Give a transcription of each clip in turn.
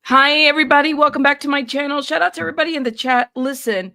Hi, everybody. Welcome back to my channel. Shout out to everybody in the chat. Listen,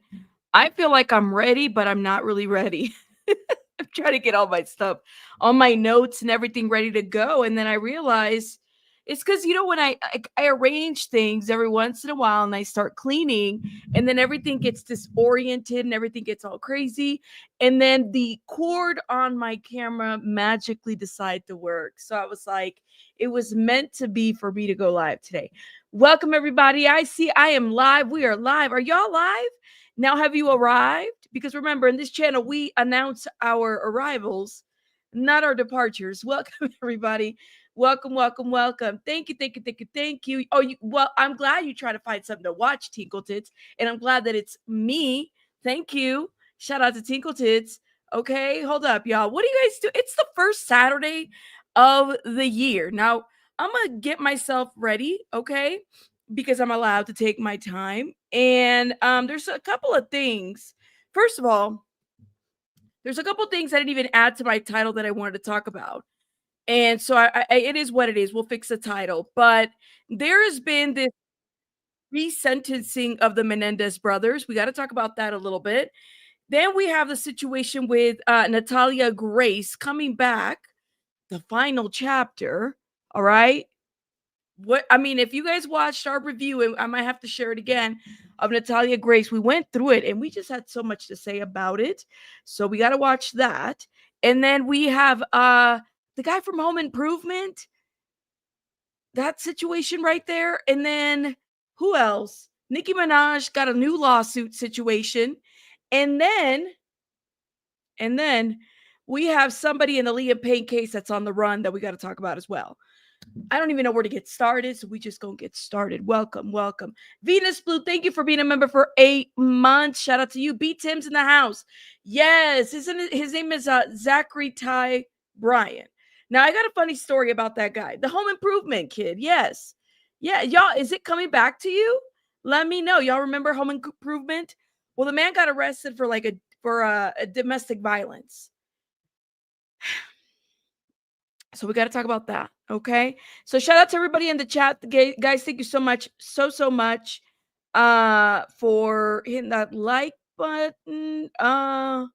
I feel like I'm ready, but I'm not really ready. I'm trying to get all my stuff, all my notes and everything ready to go. And then I realize it's because, when I arrange things every once in a while and I start cleaning, and then everything gets disoriented and everything gets all crazy. And then the cord on my camera magically decided to work. So I was like, it was meant to be for me to go live today. Welcome, everybody. I see I am live. We are live. Are y'all live? Now, have you arrived? Because remember, in this channel, we announce our arrivals, not our departures. Welcome, everybody. Welcome, welcome, welcome. Thank you, thank you, thank you, thank you. Well, I'm glad you try to find something to watch, Tinkle Tits, and I'm glad that it's me. Thank you. Shout out to Tinkle Tits. Okay, hold up, y'all. What do you guys do? It's the first Saturday of the year. Now, I'm going to get myself ready, okay? Because I'm allowed to take my time. And there's a couple of things. First of all, there's a couple of things I didn't even add to my title that I wanted to talk about. And so it is what it is. We'll fix the title. But there has been this resentencing of the Menendez brothers. We got to talk about that a little bit. Then we have the situation with Natalia Grace coming back, the final chapter. All right. If you guys watched our review, and I might have to share it again, of Natalia Grace, we went through it and we just had so much to say about it. So we got to watch that. And then we have the guy from Home Improvement, that situation right there. And then who else? Nicki Minaj got a new lawsuit situation. And then we have somebody in the Liam Payne case that's on the run that we got to talk about as well. I don't even know where to get started, so we just gonna get started. Welcome, welcome. Venus Blue, thank you for being a member for 8 months. Shout out to you. B. Tim's in the house. Yes, his name is Zachery Ty Bryan. Now, I got a funny story about that guy, the Home Improvement kid. Yes. Yeah, y'all, is it coming back to you? Let me know. Y'all remember Home Improvement? Well, the man got arrested for a domestic violence. So we got to talk about that. Okay. So shout out to everybody in the chat. Guys, thank you so much. So much for hitting that like button. I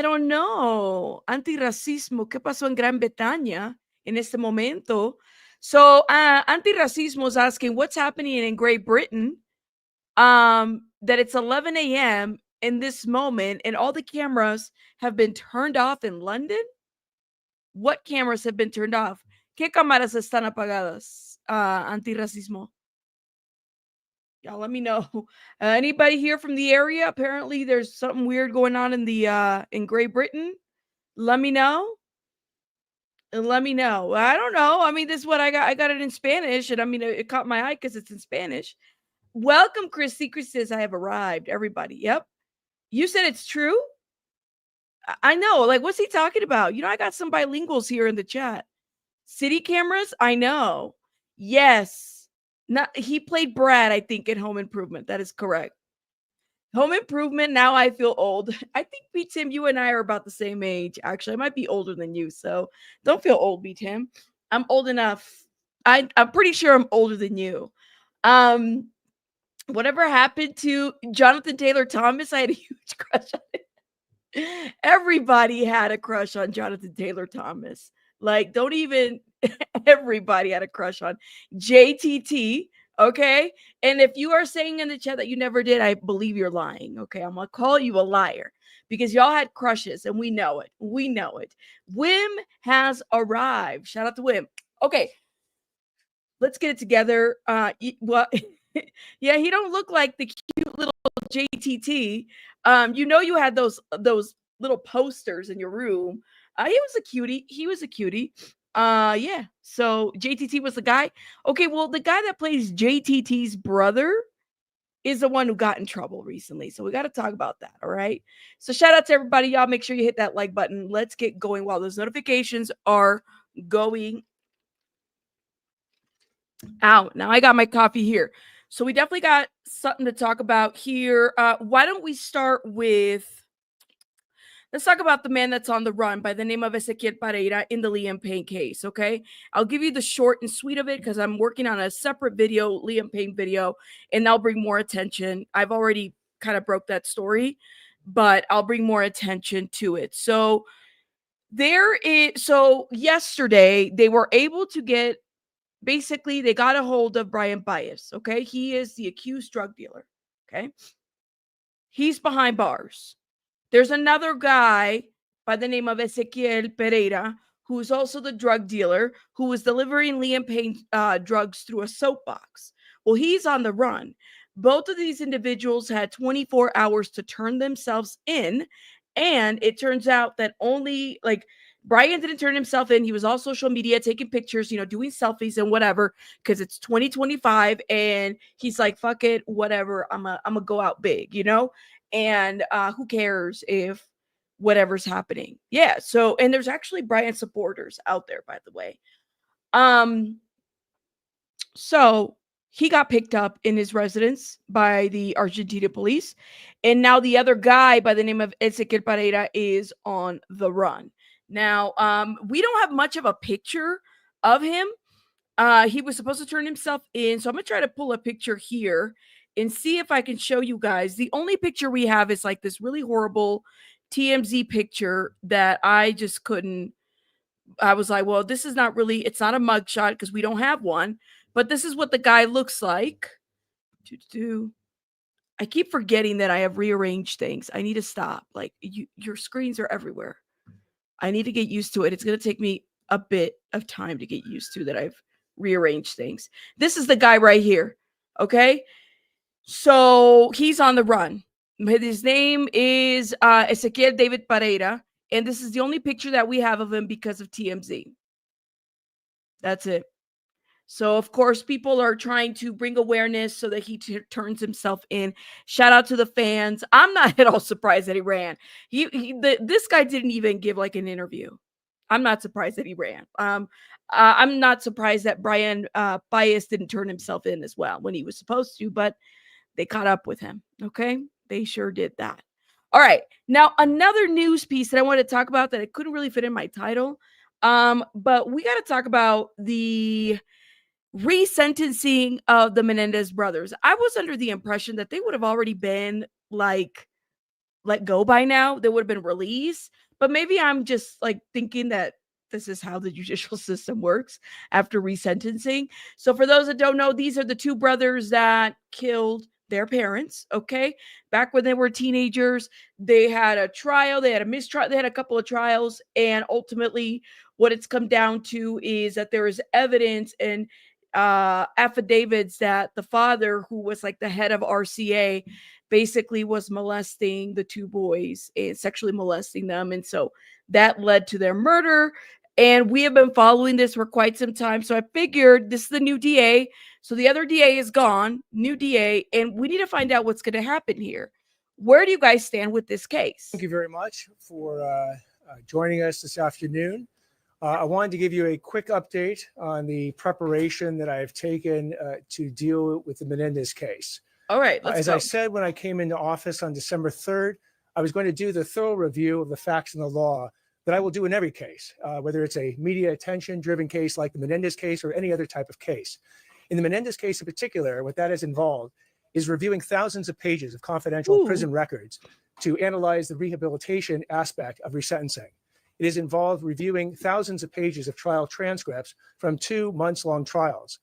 don't know. Antirracismo. ¿Qué pasó en Gran Bretaña en este momento? So Antirracismo is asking what's happening in Great Britain. That it's 11 a.m. in this moment and all the cameras have been turned off in London. What cameras have been turned off? ¿Qué cámaras están apagadas? Antirracismo. Y'all let me know. Anybody here from the area? Apparently there's something weird going on in Great Britain. Let me know. Let me know. I don't know. I mean, this is what I got. I got it in Spanish, and I mean, it caught my eye because it's in Spanish. Welcome, Christy. Chris says I have arrived. Everybody. Yep. You said it's true? I know. Like, what's he talking about? I got some bilinguals here in the chat. City cameras? I know. Yes. He played Brad, I think, in Home Improvement. That is correct. Home Improvement, now I feel old. I think, B. Tim, you and I are about the same age. Actually, I might be older than you, so don't feel old, B. Tim. I'm old enough. I'm pretty sure I'm older than you. Whatever happened to Jonathan Taylor Thomas? I had a huge crush on it. Everybody had a crush on Jonathan Taylor Thomas. Like, don't even everybody had a crush on JTT. Okay. And if you are saying in the chat that you never did, I believe you're lying. Okay. I'm going to call you a liar because y'all had crushes and we know it. We know it. Wim has arrived. Shout out to Wim. Okay. Let's get it together. Well, yeah, he don't look like the cute little JTT. You had those little posters in your room. He was a cutie. Yeah. So JTT was the guy. Okay, well, the guy that plays JTT's brother is the one who got in trouble recently. So we got to talk about that. All right. So shout out to everybody. Y'all make sure you hit that like button. Let's get going while those notifications are going out. Now I got my coffee here. So we definitely got something to talk about here. Why don't we start with Let's talk about the man that's on the run by the name of Ezequiel Pereyra in the Liam Payne case, okay? I'll give you the short and sweet of it because I'm working on a separate video, Liam Payne video, and I'll bring more attention. I've already kind of broke that story, but I'll bring more attention to it. So yesterday they were able to get, basically they got a hold of Brian Bias, okay? He is the accused drug dealer, okay? He's behind bars. There's another guy by the name of Ezequiel Pereyra, who is also the drug dealer, who was delivering Liam Payne drugs through a soapbox. Well, he's on the run. Both of these individuals had 24 hours to turn themselves in. And it turns out that only like Brian didn't turn himself in. He was all social media taking pictures, doing selfies and whatever, because it's 2025. And he's like, fuck it, whatever. I'm going to go out big, and who cares if whatever's happening. Yeah. So, and there's actually Brian supporters out there, by the way. So he got picked up in his residence by the Argentina police. And now the other guy by the name of Ezequiel Pereyra is on the run. Now, we don't have much of a picture of him. He was supposed to turn himself in. So I'm going to try to pull a picture here and see if I can show you guys. The only picture we have is like this really horrible TMZ picture that I just couldn't. I was like, well, this is not really, it's not a mugshot because we don't have one, but this is what the guy looks like. I keep forgetting that I have rearranged things. I need to stop. Like your screens are everywhere. I need to get used to it. It's going to take me a bit of time to get used to that I've rearranged things. This is the guy right here. Okay. So he's on the run. His name is Ezequiel David Pereyra. And this is the only picture that we have of him because of TMZ. That's it. So, of course, people are trying to bring awareness so that he turns himself in. Shout out to the fans. I'm not at all surprised that he ran. This guy didn't even give like an interview. I'm not surprised that he ran. I'm not surprised that Brian Bias didn't turn himself in as well when he was supposed to, but they caught up with him. Okay. They sure did that. All right. Now, another news piece that I want to talk about that I couldn't really fit in my title. But we got to talk about the resentencing of the Menendez brothers. I was under the impression that they would have already been like let go by now. They would have been released. But maybe I'm just like thinking that this is how the judicial system works after resentencing. So for those that don't know, these are the two brothers that killed their parents, okay? Back when they were teenagers, they had a trial, they had a mistrial, they had a couple of trials, and ultimately what it's come down to is that there is evidence and affidavits that the father, who was like the head of RCA, basically was molesting the two boys and sexually molesting them. And so that led to their murder. And we have been following this for quite some time. So I figured this is the new DA. So the other DA is gone, new DA, and we need to find out what's going to happen here. Where do you guys stand with this case? Thank you very much for joining us this afternoon. I wanted to give you a quick update on the preparation that I've taken to deal with the Menendez case. All right, let's As go. I said when I came into office on December 3rd, I was going to do the thorough review of the facts and the law that I will do in every case, whether it's a media attention-driven case like the Menendez case or any other type of case. In the Menendez case in particular, what that has involved is reviewing thousands of pages of confidential prison records to analyze the rehabilitation aspect of resentencing. It has involved reviewing thousands of pages of trial transcripts from 2 months-long trials.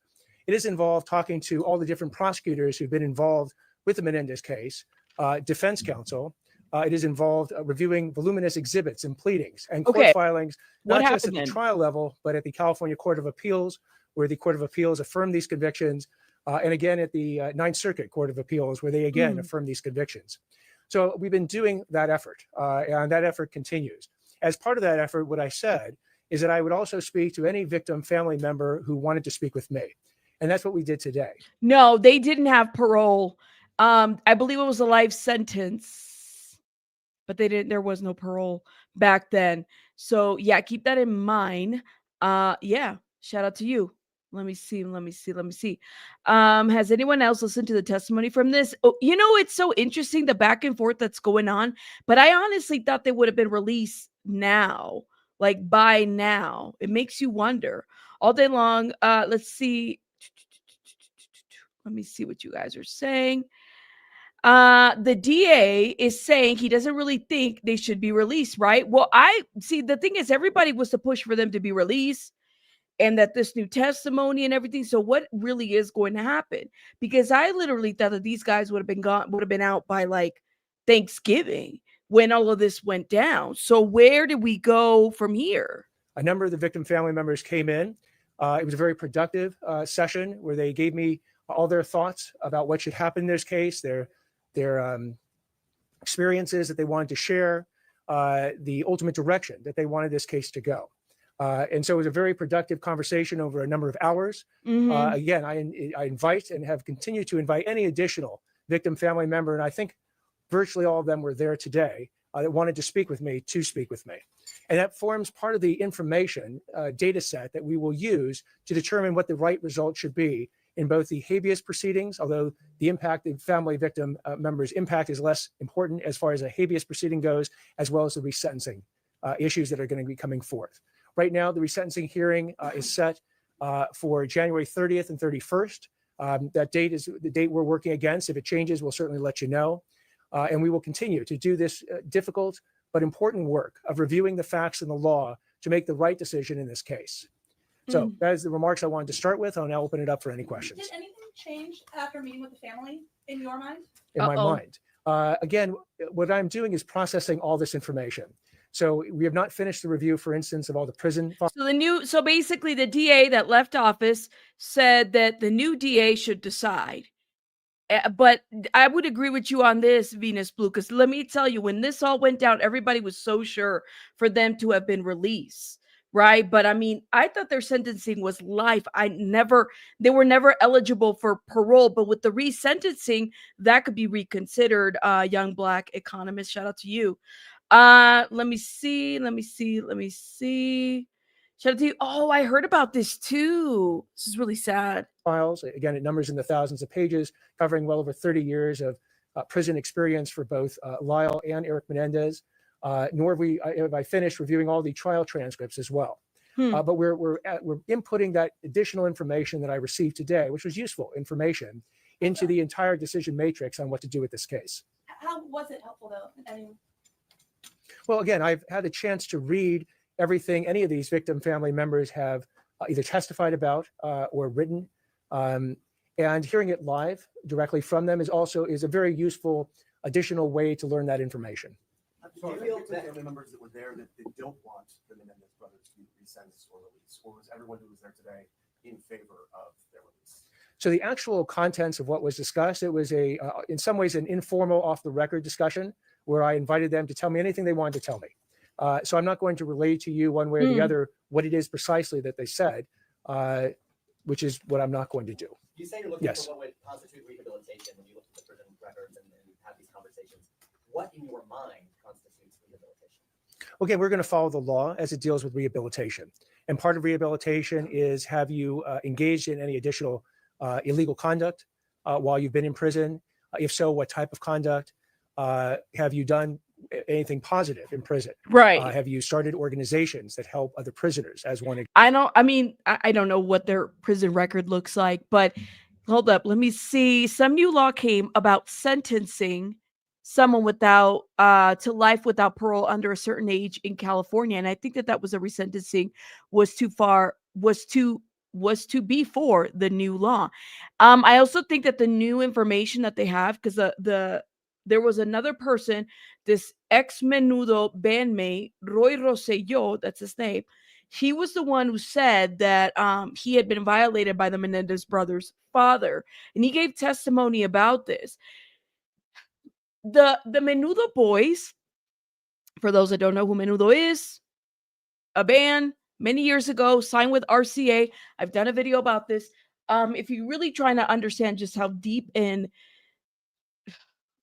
It has involved talking to all the different prosecutors who've been involved with the Menendez case, defense counsel. It has involved reviewing voluminous exhibits and pleadings and court filings, not just at the trial level, but at the California Court of Appeals, where the Court of Appeals affirmed these convictions, and again at the Ninth Circuit Court of Appeals, where they again affirmed these convictions. So we've been doing that effort, and that effort continues. As part of that effort, what I said is that I would also speak to any victim family member who wanted to speak with me. And that's what we did today. No, they didn't have parole. I believe it was a life sentence, but there was no parole back then. So yeah, keep that in mind. Yeah, shout out to you. Let me see. Let me see. Let me see. Has anyone else listened to the testimony from this? Oh, you know, it's so interesting the back and forth that's going on. But I honestly thought they would have been released now, like by now. It makes you wonder all day long. Let's see. Let me see what you guys are saying. The DA is saying he doesn't really think they should be released, right? Well, I see the thing is everybody was to push for them to be released and that this new testimony and everything. So what really is going to happen? Because I literally thought that these guys would have been gone, would have been out by like Thanksgiving when all of this went down. So where did we go from here? A number of the victim family members came in. It was a very productive session where they gave me all their thoughts about what should happen in this case, their experiences that they wanted to share, the ultimate direction that they wanted this case to go. And so it was a very productive conversation over a number of hours. Again, I invite and have continued to invite any additional victim family member, and I think virtually all of them were there today, that wanted to speak with me. And that forms part of the information data set that we will use to determine what the right result should be in both the habeas proceedings, although the impact of family victim members' impact is less important as far as a habeas proceeding goes, as well as the resentencing issues that are going to be coming forth. Right now, the resentencing hearing is set for January 30th and 31st. That date is the date we're working against. If it changes, we'll certainly let you know. And we will continue to do this difficult but important work of reviewing the facts and the law to make the right decision in this case. So that is the remarks I wanted to start with. I'll now open it up for any questions. Did anything change after meeting with the family in your mind? In my mind. Again, what I'm doing is processing all this information. So we have not finished the review, for instance, of all the prison. So basically the DA that left office said that the new DA should decide. But I would agree with you on this, Venus Blue, because let me tell you, when this all went down, everybody was so sure for them to have been released, right? But I mean, I thought their sentencing was life. They were never eligible for parole, but with the resentencing, that could be reconsidered. Young Black economist, shout out to you. Let me see. Shout out to you. Oh, I heard about this too. This is really sad. Files, again, it numbers in the thousands of pages, covering well over 30 years of prison experience for both Lyle and Eric Menendez. Nor have I finished reviewing all the trial transcripts as well. But we're inputting that additional information that I received today, which was useful information, into the entire decision matrix on what to do with this case. How was it helpful though? I mean, well, again, I've had a chance to read everything any of these victim family members have either testified about or written. And hearing it live directly from them is a very useful additional way to learn that information. So are there family members that were there that they don't want the Menendez brothers to be resentenced or released, or was everyone who was there today in favor of their release? So the actual contents of what was discussed, it was in some ways an informal off-the-record discussion where I invited them to tell me anything they wanted to tell me. So I'm not going to relay to you one way or the other what it is precisely that they said, which is what I'm not going to do. You say you're looking for what would constitute rehabilitation when you look at the prison records and have these conversations. What in your mind constitutes rehabilitation? Okay, we're going to follow the law as it deals with rehabilitation. And part of rehabilitation is, have you engaged in any additional illegal conduct while you've been in prison? If so, what type of conduct? Have you done anything positive in prison? Right. Have you started organizations that help other prisoners as one? I don't know what their prison record looks like, but hold up. Let me see. Some new law came about sentencing someone without to life without parole under a certain age in California. And I think that was a resentencing was to be for the new law. I also think that the new information that they have, because there was another person, this ex-Menudo bandmate, Roy Rosselló, that's his name. He was the one who said that he had been violated by the Menendez brothers' father. And he gave testimony about this. The Menudo boys, for those that don't know who Menudo is, a band many years ago, signed with RCA. I've done a video about this. If you're really trying to understand just how deep and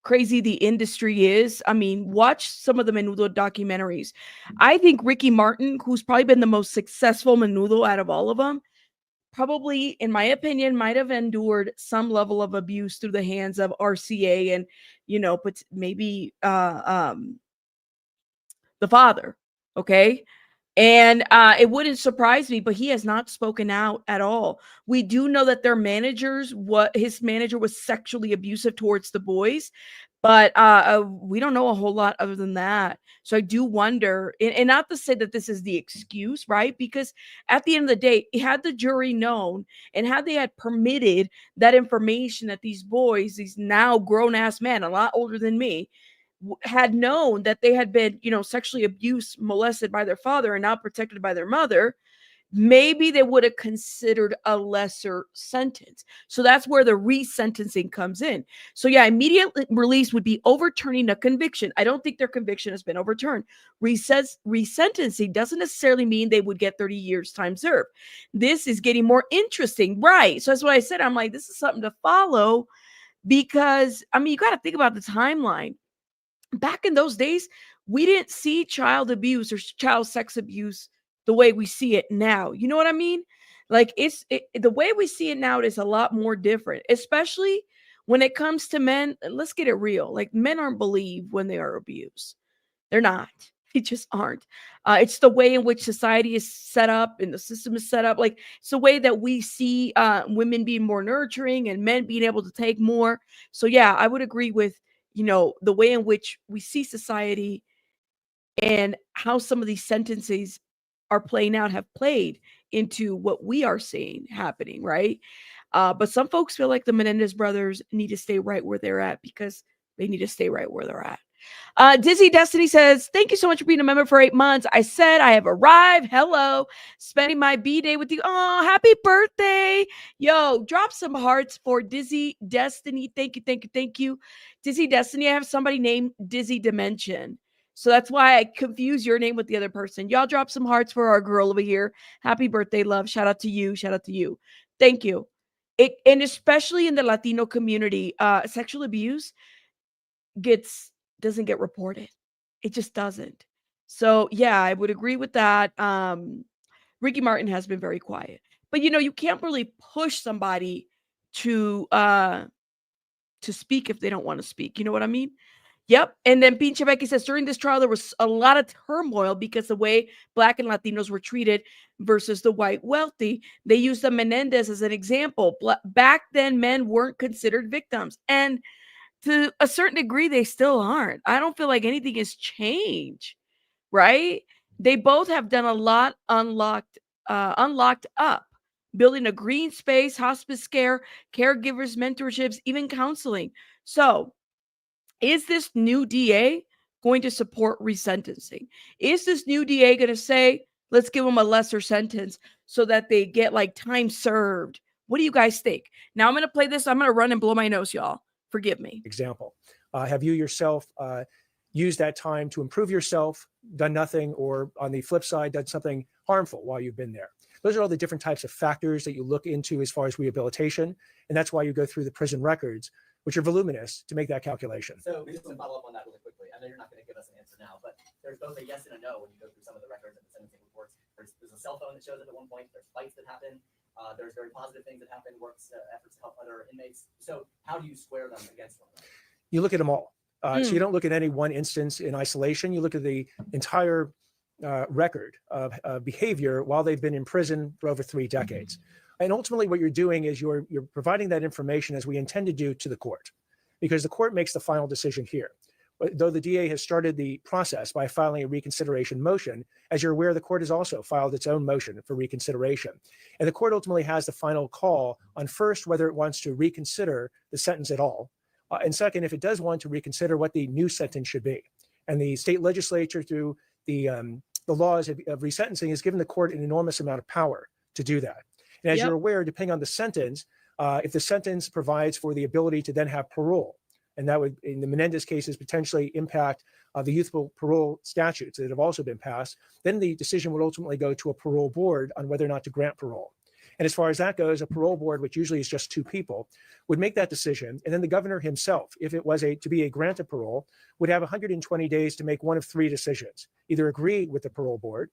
crazy the industry is, I mean, watch some of the Menudo documentaries. I think Ricky Martin, who's probably been the most successful Menudo out of all of them, probably, in my opinion, might have endured some level of abuse through the hands of RCA and, but maybe the father. Okay. And it wouldn't surprise me, but he has not spoken out at all. We do know that their managers, what his manager was sexually abusive towards the boys, but we don't know a whole lot other than that. So I do wonder, and not to say that this is the excuse, right? Because at the end of the day, had the jury known and had they had permitted that information that these boys, these now grown ass men, a lot older than me, had known that they had been, sexually abused, molested by their father and not protected by their mother, maybe they would have considered a lesser sentence. So that's where the resentencing comes in. So yeah, immediate release would be overturning a conviction. I don't think their conviction has been overturned. Resentencing doesn't necessarily mean they would get 30 years time served. This is getting more interesting, right? So that's what I said. I'm like, this is something to follow because, I mean, you got to think about the timeline. Back in those days, we didn't see child abuse or child sex abuse the way we see it now. You know what I mean? Like the way we see it now is a lot more different, especially when it comes to men. Let's get it real. Like, men aren't believed when they are abused. They're not. They just aren't. It's the way in which society is set up and the system is set up. Like, it's the way that we see women being more nurturing and men being able to take more. So yeah, I would agree with, the way in which we see society and how some of these sentences are playing out have played into what we are seeing happening, right? But some folks feel like the Menendez brothers need to stay right where they're at because they need to stay right where they're at. Dizzy Destiny says, thank you so much for being a member for 8 months. I said I have arrived. Hello. Spending my B-day with you. Oh, happy birthday. Yo, drop some hearts for Dizzy Destiny. Thank you, thank you, thank you. Dizzy Destiny, I have somebody named Dizzy Dimension. So that's why I confuse your name with the other person. Y'all drop some hearts for our girl over here. Happy birthday, love. Shout out to you. Shout out to you. Thank you. And especially in the Latino community, sexual abuse doesn't get reported. It just doesn't. So yeah, I would agree with that. Ricky Martin has been very quiet, but you can't really push somebody to speak if they don't want to speak. You know what I mean? Yep. And then Pinche Becky says, during this trial, there was a lot of turmoil because the way Black and Latinos were treated versus the white wealthy. They used the Menendez as an example. Back then, men weren't considered victims. And to a certain degree, they still aren't. I don't feel like anything has changed, right? They both have done a lot unlocked up, building a green space, hospice care, caregivers, mentorships, even counseling. So is this new DA going to support resentencing? Is this new DA going to say, let's give them a lesser sentence so that they get like time served? What do you guys think? Now I'm going to play this. I'm going to run and blow my nose, y'all. Forgive me. Example. Have you yourself used that time to improve yourself, done nothing, or on the flip side, done something harmful while you've been there? Those are all the different types of factors that you look into as far as rehabilitation. And that's why you go through the prison records, which are voluminous, to make that calculation. So just to follow up on that really quickly, I know you're not going to give us an answer now, but there's both a yes and a no when you go through some of the records and the sentencing reports. There's a cell phone that shows up at one point. There's fights that happen. There's very positive things that happen, efforts to help other inmates. So how do you square them against one another? You look at them all. So you don't look at any one instance in isolation. You look at the entire record of behavior while they've been in prison for over 3 decades. And ultimately what you're doing is you're providing that information, as we intend to do, to the court, because the court makes the final decision here. Though the DA has started the process by filing a reconsideration motion, as you're aware, the court has also filed its own motion for reconsideration. And the court ultimately has the final call on, first, whether it wants to reconsider the sentence at all. And second, if it does want to reconsider, what the new sentence should be. And the state legislature, through the laws of resentencing, has given the court an enormous amount of power to do that. And as you're aware, depending on the sentence, if the sentence provides for the ability to then have parole, and that would, in the Menendez cases, potentially impact the youthful parole statutes that have also been passed, then the decision would ultimately go to a parole board on whether or not to grant parole. And as far as that goes, a parole board, which usually is just 2 people, would make that decision. And then the governor himself, if it was to be a granted parole, would have 120 days to make one of 3 decisions: either agree with the parole board,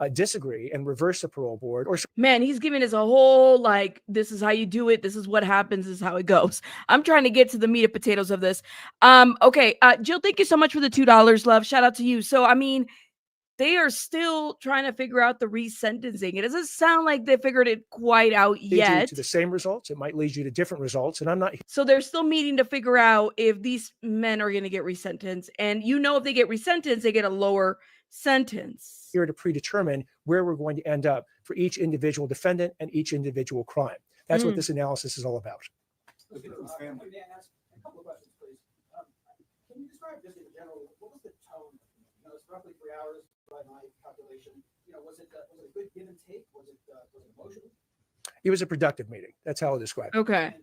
disagree and reverse the parole board, or Man, he's giving us a whole, like, this is how you do it. This is what happens. This is how it goes. I'm trying to get to the meat and potatoes of this. Okay. Jill, thank you so much for the $2, love. Shout out to you. So, I mean, they are still trying to figure out the resentencing. It doesn't sound like they figured it quite out lead you yet. to the same results. It might lead you to different results. And I'm not So they're still meeting to figure out if these men are going to get resentenced. And if they get resentenced, they get a lower sentence. here to predetermine where we're going to end up for each individual defendant and each individual crime. That's what this analysis is all about. The victim's family. May I ask a couple of questions, please? Can you describe just in general, what was the tone? You know, it's roughly 3 hours by my calculation. You know, was it a good give and take? Was it emotional? It was a productive meeting. That's how I'll describe it. Okay.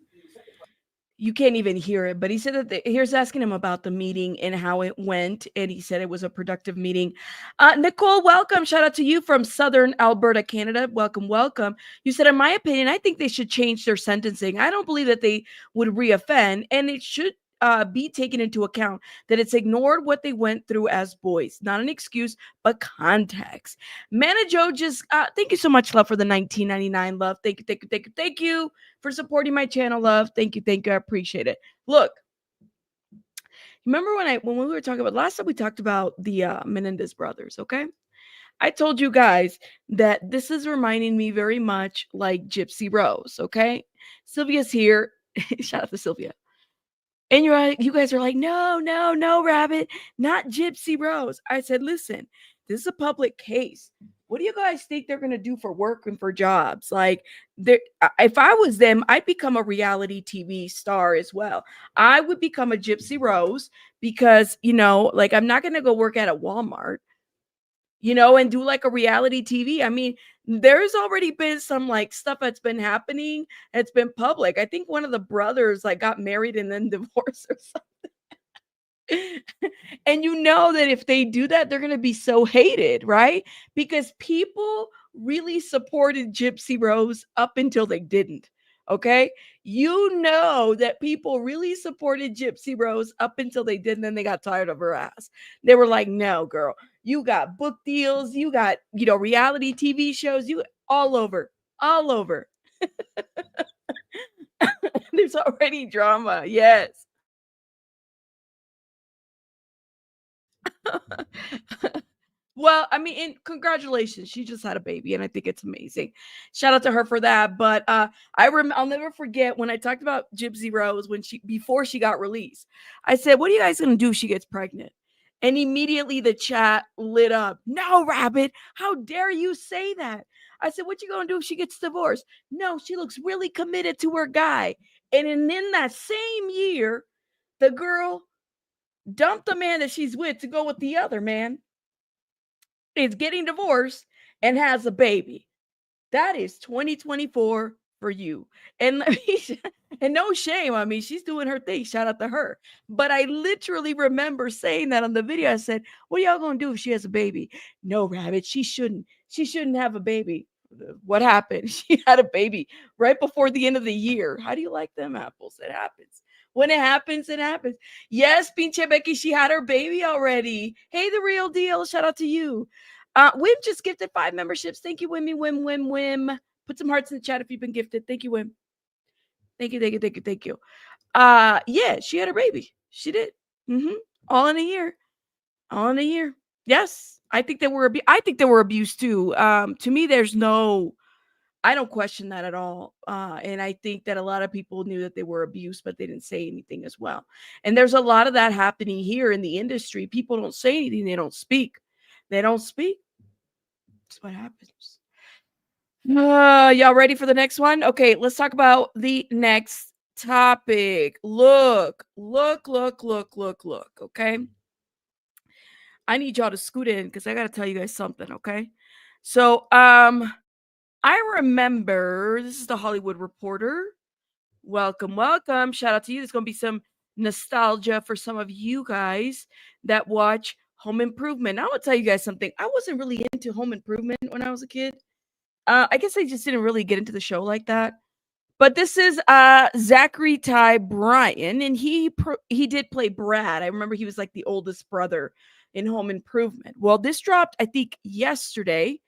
You can't even hear it, but he said that here's asking him about the meeting and how it went. And he said it was a productive meeting. Nicole, welcome. Shout out to you from Southern Alberta, Canada. Welcome, welcome. You said, in my opinion, I think they should change their sentencing. I don't believe that they would reoffend, and it should be taken into account that it's ignored what they went through as boys. Not an excuse, but context. Mana Joe, just thank you so much, love, for the $19.99, love. Thank you for supporting my channel, love. Thank you. I appreciate it. Look, remember when we were talking about last time, we talked about the Menendez brothers, okay? I told you guys that this is reminding me very much like Gypsy Rose, okay? Sylvia's here. Shout out to Sylvia. And you guys are like, no, Rabbit, not Gypsy Rose. I said, listen, this is a public case. What do you guys think they're going to do for work and for jobs? Like, if I was them, I'd become a reality TV star as well. I would become a Gypsy Rose because, like, I'm not going to go work at a Walmart, and do like a reality TV. I mean, there's already been some like stuff that's been happening. It's been public. I think one of the brothers like got married and then divorced or something. And that if they do that, they're going to be so hated, right? Because people really supported Gypsy Rose up until they didn't. Okay. That people really supported Gypsy Rose up until they did, and then they got tired of her ass. They were like, no, girl, you got book deals, you got, reality TV shows, you all over. There's already drama. Yes. Well, I mean, and congratulations. She just had a baby, and I think it's amazing. Shout out to her for that. But I'll never forget when I talked about Gypsy Rose before she got released. I said, what are you guys going to do if she gets pregnant? And immediately the chat lit up. No, Rabbit, how dare you say that? I said, what you going to do if she gets divorced? No, she looks really committed to her guy. And in that same year, the girl dumped the man that she's with to go with the other man, is getting divorced and has a baby. That is 2024 for you. And no shame. I mean, she's doing her thing. Shout out to her. But I literally remember saying that on the video. I said, what are y'all going to do if she has a baby? No, Rabbit, she shouldn't have a baby. What happened? She had a baby right before the end of the year. How do you like them apples? It happens. When it happens, it happens. Yes, Pinche Becky, she had her baby already. Hey, the real deal. Shout out to you. Wim just gifted 5 memberships. Thank you, Wimmy. Wim. Put some hearts in the chat if you've been gifted. Thank you, Wim. Thank you. Yeah, she had her baby. She did. All in a year. Yes. I think they were abused too. To me, I don't question that at all. And I think that a lot of people knew that they were abused, but they didn't say anything as well. And there's a lot of that happening here in the industry. People don't say anything. They don't speak. That's what happens. Y'all ready for the next one? Okay, let's talk about the next topic. Look. Okay. I need y'all to scoot in because I got to tell you guys something. Okay. So, I remember, this is the Hollywood Reporter. Welcome. Shout out to you. There's going to be some nostalgia for some of you guys that watch Home Improvement. I will tell you guys something. I wasn't really into Home Improvement when I was a kid. I guess I just didn't really get into the show like that. But this is Zachery Ty Bryan, and he did play Brad. I remember he was like the oldest brother in Home Improvement. Well, this dropped, I think, yesterday.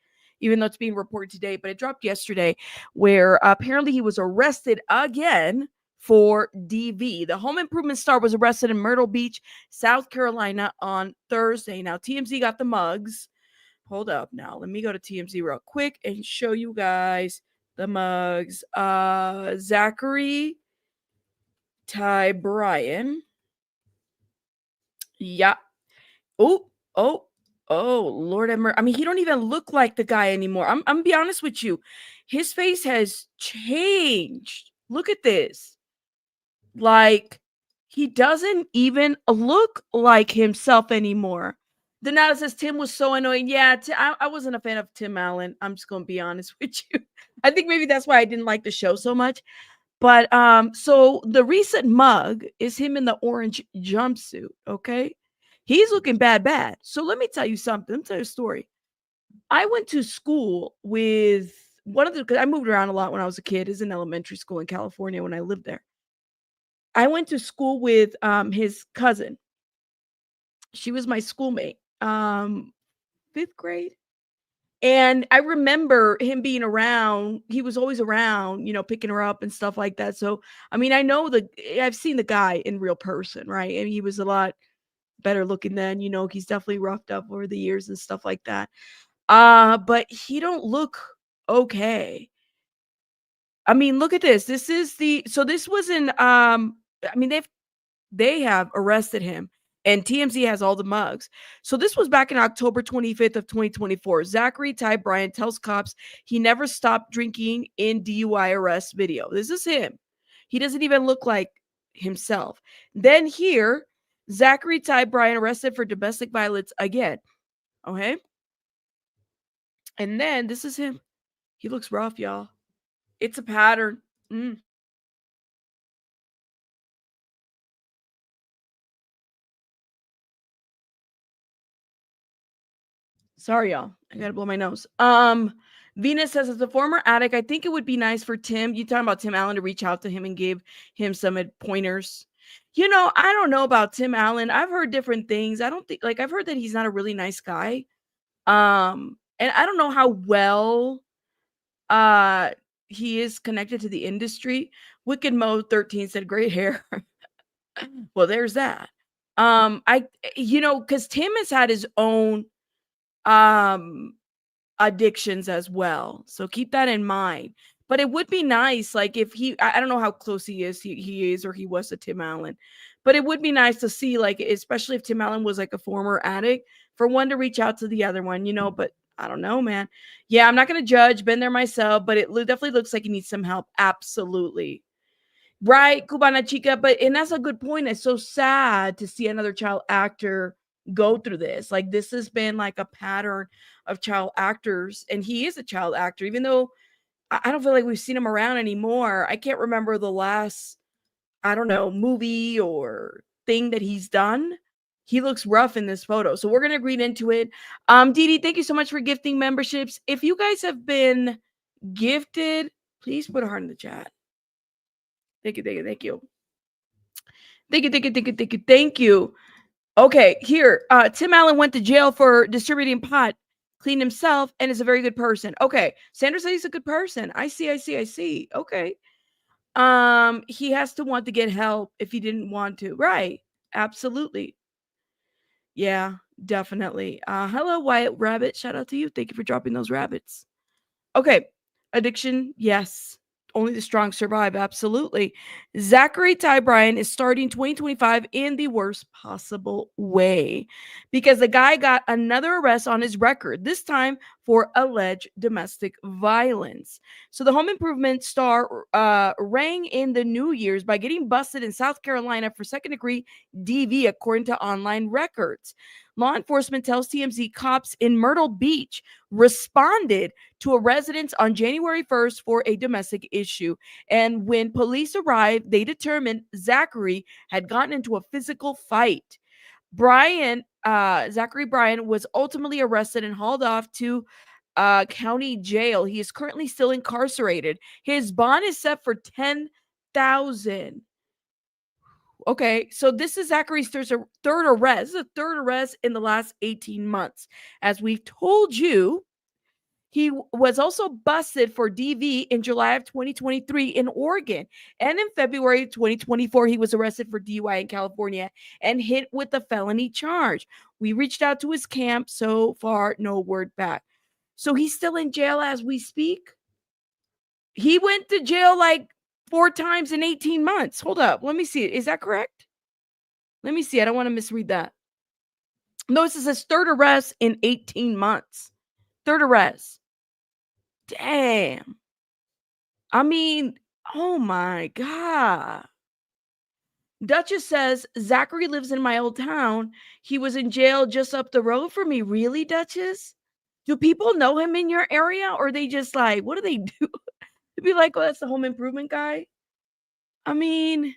even though it's being reported today, but it dropped yesterday, where apparently he was arrested again for DV. The home improvement star was arrested in Myrtle Beach, South Carolina on Thursday. Now, TMZ got the mugs. Hold up now. Let me go to TMZ real quick and show you guys the mugs. Zachery Ty Bryan. Yeah. Oh, Lord have mercy. I mean, he don't even look like the guy anymore. I'm gonna be honest with you. His face has changed. Look at this. Like, he doesn't even look like himself anymore. Donata says Tim was so annoying. Yeah, I wasn't a fan of Tim Allen. I'm just gonna be honest with you. I think maybe that's why I didn't like the show so much. But so the recent mug is him in the orange jumpsuit. Okay, he's looking bad. So let me tell you something. Let me tell you a story. I went to school with one of the, because I moved around a lot when I was a kid. Is in elementary school in California when I lived there. I went to school with his cousin. She was my schoolmate, 5th grade. And I remember him being around. He was always around, picking her up and stuff like that. So, I mean, I've seen the guy in real person, right? And he was a lot better looking then, he's definitely roughed up over the years and stuff like that. But he don't look okay. I mean, look at this. This was in, I mean, they have arrested him, and TMZ has all the mugs. So this was back in October 25th of 2024. Zachery Ty Bryan tells cops he never stopped drinking in DUI arrest video. This is him. He doesn't even look like himself. Then here, Zachery Ty Bryan arrested for domestic violence again. Okay. And then this is him. He looks rough, y'all. It's a pattern. Sorry, y'all. I gotta blow my nose. Venus says, as a former addict, I think it would be nice for Tim, you talking about Tim Allen, to reach out to him and give him some pointers. I don't know about Tim Allen. I've heard different things. I don't think, I've heard that he's not a really nice guy. And I don't know how well he is connected to the industry. Wicked Mode 13 said, great hair. Well, there's that. Because Tim has had his own addictions as well, so keep that in mind. But it would be nice, like, if I don't know how close he is or he was to Tim Allen, but it would be nice to see, like, especially if Tim Allen was like a former addict, for one to reach out to the other one, but I don't know, man. Yeah, I'm not gonna judge, been there myself, but it definitely looks like he needs some help. Absolutely. Right, Cubana Chica, and that's a good point. It's so sad to see another child actor go through this. Like, this has been like a pattern of child actors, and he is a child actor, even though I don't feel like we've seen him around anymore. I can't remember the last, I don't know, movie or thing that he's done. He looks rough in this photo, so we're gonna read into it. Didi, thank you so much for gifting memberships. If you guys have been gifted, please put a heart in the chat. Thank you. Okay, here. Tim Allen went to jail for distributing pot, cleaned himself, and is a very good person. Okay. Sandra said he's a good person. I see. Okay. He has to want to get help if he didn't want to. Right. Absolutely. Yeah, definitely. Hello, Wyatt Rabbit. Shout out to you. Thank you for dropping those rabbits. Okay. Addiction, yes. Only the strong survive. Absolutely. Zachery Ty Bryan is starting 2025 in the worst possible way, because the guy got another arrest on his record, this time for alleged domestic violence. So the home improvement star rang in the New Year's by getting busted in South Carolina for second-degree DV, according to online records. Law enforcement tells TMZ cops in Myrtle Beach responded to a residence on January 1st for a domestic issue. And when police arrived, they determined Zachery had gotten into a physical fight. Zachery Bryan was ultimately arrested and hauled off to county jail. He is currently still incarcerated. His bond is set for $10,000. Okay, so this is Zachery's third arrest. This is a third arrest in the last 18 months. As we've told you, He was also busted for DV in July of 2023 in Oregon. And in February 2024, he was arrested for DUI in California and hit with a felony charge. We reached out to his camp. So far, no word back. So he's still in jail as we speak. He went to jail like 4 times in 18 months. Hold up. Let me see. Is that correct? Let me see. I don't want to misread that. No, this is his third arrest in 18 months. Third arrest. Damn. I mean, oh my God. Duchess says, Zachery lives in my old town. He was in jail just up the road from me. Really, Duchess? Do people know him in your area? Or are they just like, what do they do? To be like, oh, that's the home improvement guy? I mean,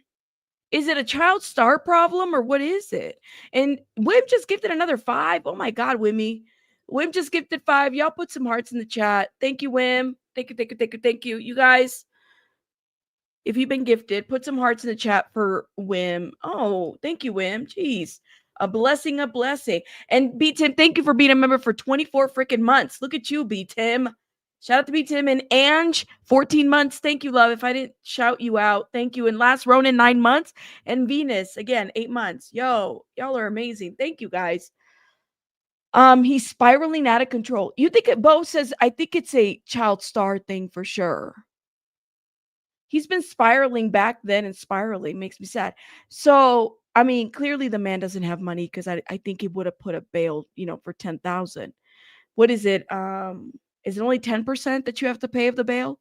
is it a child star problem or what is it? And Wim just gifted another 5. Oh my God, Wimmy. Wim just gifted 5. Y'all put some hearts in the chat. Thank you, Wim. Thank you, thank you, thank you, thank you. You guys, if you've been gifted, put some hearts in the chat for Wim. Oh, thank you, Wim. Jeez. A blessing, a blessing. And B Tim, thank you for being a member for 24 freaking months. Look at you, B Tim. Shout out to B Tim and Ange, 14 months. Thank you, love. If I didn't shout you out, thank you. And last Ronan, 9 months. And Venus, again, 8 months. Yo, y'all are amazing. Thank you, guys. He's spiraling out of control. You think it? Bo says, I think it's a child star thing for sure. He's been spiraling back then and spiraling. Makes me sad. So, I mean, clearly the man doesn't have money because I think he would have put a bail, for 10,000. What is it? Is it only 10% that you have to pay of the bail?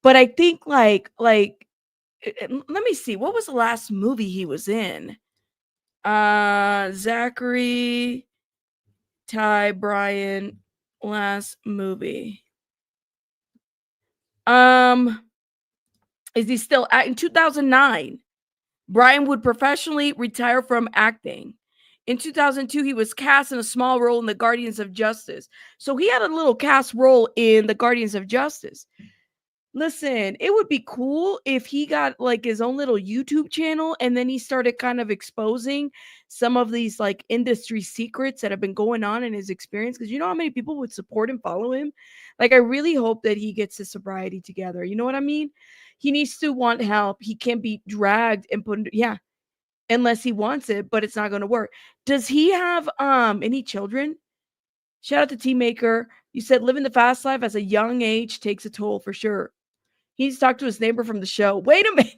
But I think like let me see. What was the last movie he was in? Zachery Ty Bryan last movie. Is he still in 2009? Bryan would professionally retire from acting. In 2002, he was cast in a small role in the Guardians of Justice. So he had a little cast role in the Guardians of Justice. Listen, it would be cool if he got like his own little YouTube channel and then he started kind of exposing some of these like industry secrets that have been going on in his experience. Because you know how many people would support and follow him? Like, I really hope that he gets his sobriety together. You know what I mean? He needs to want help. He can't be dragged and put unless he wants it, but it's not going to work. Does he have any children? Shout out to Team Maker. You said living the fast life as a young age takes a toll for sure. He needs to talk to his neighbor from the show. Wait a minute.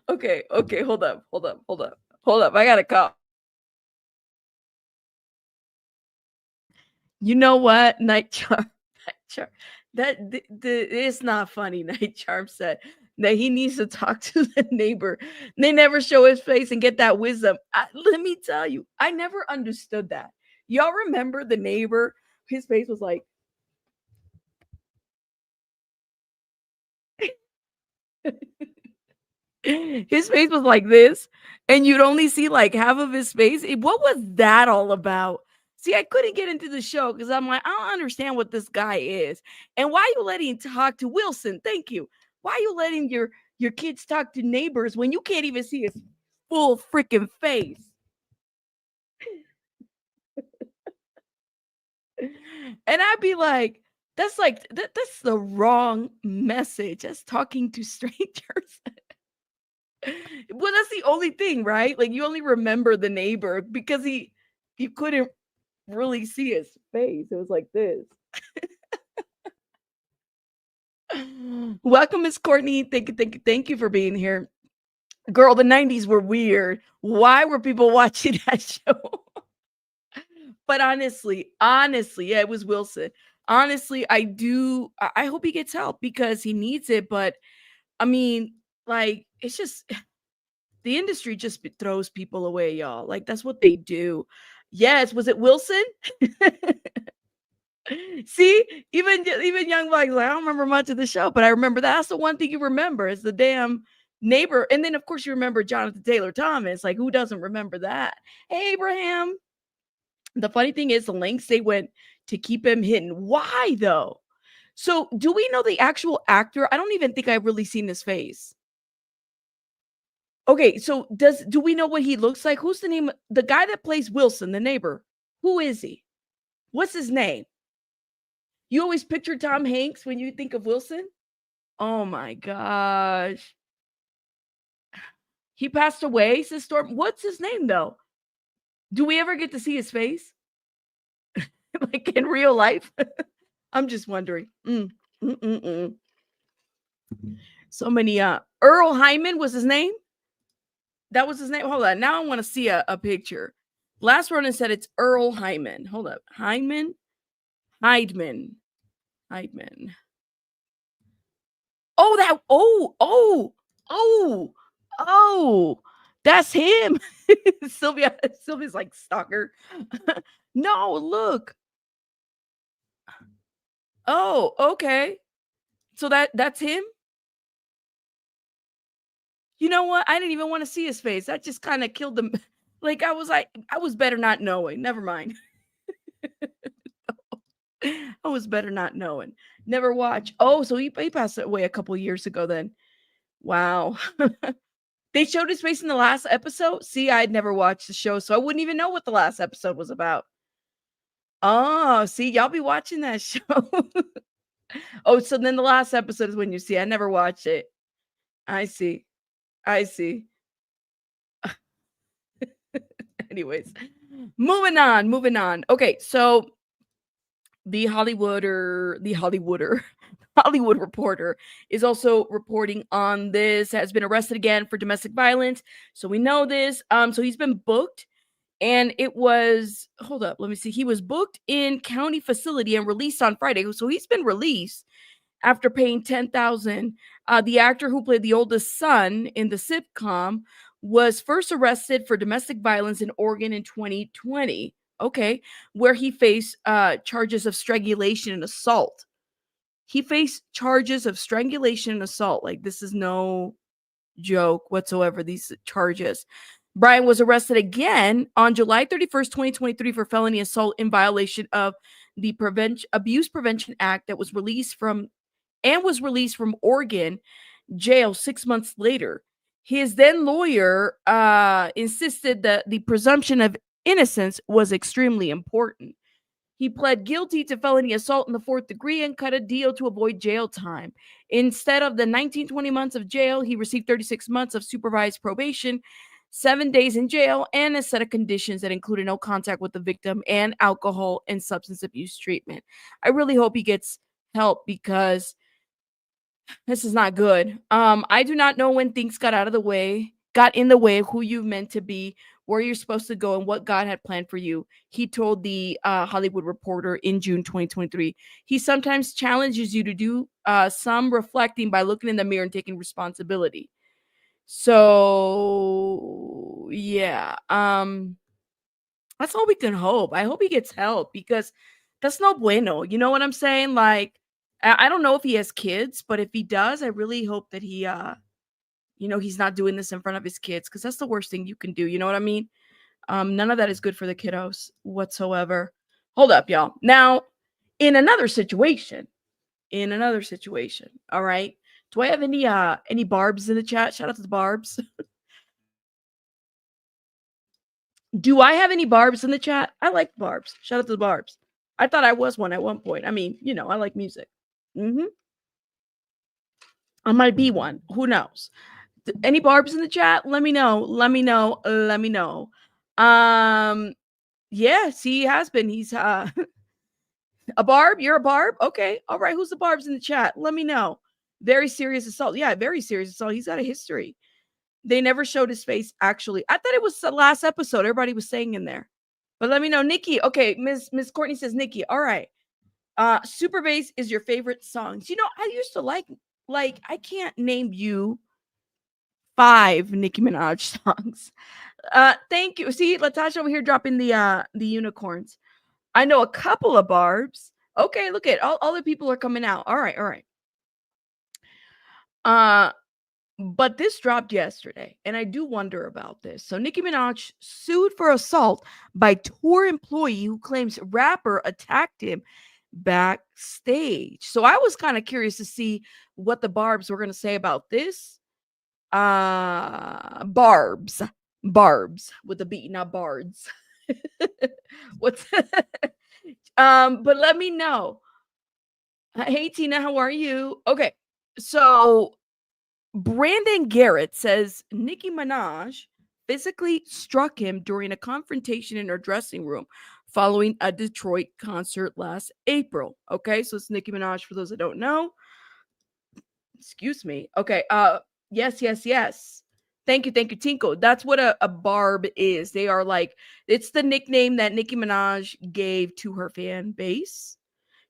Okay, hold up. I gotta call. You know what? Night Charm. It's not funny. Night Charm said that he needs to talk to the neighbor. They never show his face and get that wisdom. Let me tell you, I never understood that. Y'all remember the neighbor? His face was like, his face was like this, and you'd only see like half of his face. What was that all about? See, I couldn't get into the show because I'm like, I don't understand what this guy is. And why you letting him talk to Wilson? Thank you. Why are you letting your kids talk to neighbors when you can't even see his full freaking face? And I'd be like, that's the wrong message. That's talking to strangers. Well, that's the only thing, right? Like, you only remember the neighbor because you couldn't really see his face. It was like this. Welcome, Miss Courtney. Thank you for being here. Girl, the 90s were weird. Why were people watching that show? But honestly, yeah, it was Wilson. Honestly, I hope he gets help because he needs it. But I mean, like, it's just the industry just throws people away, y'all. Like, that's what they do. Yes, was it Wilson? See, even young Mike's like, I don't remember much of the show, but I remember that's the one thing you remember is the damn neighbor. And then of course you remember Jonathan Taylor Thomas. Like, who doesn't remember that? Hey, Abraham. The funny thing is the lengths they went to keep him hidden. Why though? So do we know the actual actor? I don't even think I've really seen his face. Okay, so do we know what he looks like? Who's the name? The guy that plays Wilson, the neighbor. Who is he? What's his name? You always picture Tom Hanks when you think of Wilson? Oh my gosh. He passed away, says Storm. What's his name though? Do we ever get to see his face? Like in real life? I'm just wondering. So many Earl Hyman was his name? That was his name. Hold on. Now I want to see a picture. Last Ronin said it's Earl Hyman. Hold up. Hyman. Oh, that's him. Sylvia's like stalker. No, look. Oh, okay. So that's him. You know what? I didn't even want to see his face. That just kind of killed him. Like I was better not knowing. Never mind. I was better not knowing. Never watch. Oh, so he passed away a couple years ago then. Wow. They showed his face in the last episode. See, I had never watched the show, so I wouldn't even know what the last episode was about. Oh, see, y'all be watching that show. Oh, so then the last episode is when you see. I never watched it. I see. Anyways, moving on. Okay, so the Hollywood Reporter is also reporting on this, has been arrested again for domestic violence. So we know this. So he's been booked, and it was, hold up, let me see. He was booked in county facility and released on Friday. So he's been released after paying $10,000. The actor who played the oldest son in the sitcom was first arrested for domestic violence in Oregon in 2020. Okay, where he faced charges of strangulation and assault. He faced charges of strangulation and assault. Like, this is no joke whatsoever, these charges. Bryan was arrested again on July 31st, 2023 for felony assault in violation of the Abuse Prevention Act that was released from Oregon jail 6 months later. His then lawyer insisted that the presumption of innocence was extremely important. He pled guilty to felony assault in the 4th degree and cut a deal to avoid jail time. Instead of the 19-20 months of jail, he received 36 months of supervised probation, 7 days in jail, and a set of conditions that included no contact with the victim and alcohol and substance abuse treatment. I really hope he gets help because this is not good. I do not know when things got in the way of who you meant to be, where you're supposed to go, and what God had planned for you. He told the Hollywood Reporter in June 2023. He sometimes challenges you to do some reflecting by looking in the mirror and taking responsibility. So yeah, that's all we can hope. I hope he gets help because that's no bueno. You know what I'm saying? Like, I don't know if he has kids, but if he does, I really hope that he he's not doing this in front of his kids, because that's the worst thing you can do. You know what I mean? None of that is good for the kiddos whatsoever. Hold up, y'all. Now, in another situation, all right. Do I have any Barbs in the chat? Shout out to the Barbs. Do I have any Barbs in the chat? I like Barbs. Shout out to the Barbs. I thought I was one at one point. I mean, I like music. I might be one. Who knows? Any Barbs in the chat? Let me know. Yeah, see, he has been. He's a Barb. You're a Barb? Okay. All right. Who's the Barbs in the chat? Let me know. Very serious assault. Yeah, very serious assault. He's got a history. They never showed his face, actually. I thought it was the last episode. Everybody was saying in there. But let me know. Nikki. Okay, Miss Courtney says Nikki. All right. Super Bass is your favorite songs. I used to like I can't name you 5 Nicki Minaj songs. Thank you. See, Latasha over here dropping the unicorns. I know a couple of Barbs. Okay, look at all the people are coming out. All right. But this dropped yesterday, and I do wonder about this. So Nicki Minaj sued for assault by tour employee who claims rapper attacked him backstage. So I was kind of curious to see what the Barbs were going to say about this. Barbs with a B, not Bards. What's But let me know. Hey Tina, how are you? Okay, so Brandon Garrett says Nicki Minaj physically struck him during a confrontation in her dressing room following a Detroit concert last April. Okay, so it's Nicki Minaj for those that don't know. Excuse me. Okay, yes, yes, yes. Thank you, Tinko. That's what a barb is. They are like, it's the nickname that Nicki Minaj gave to her fan base.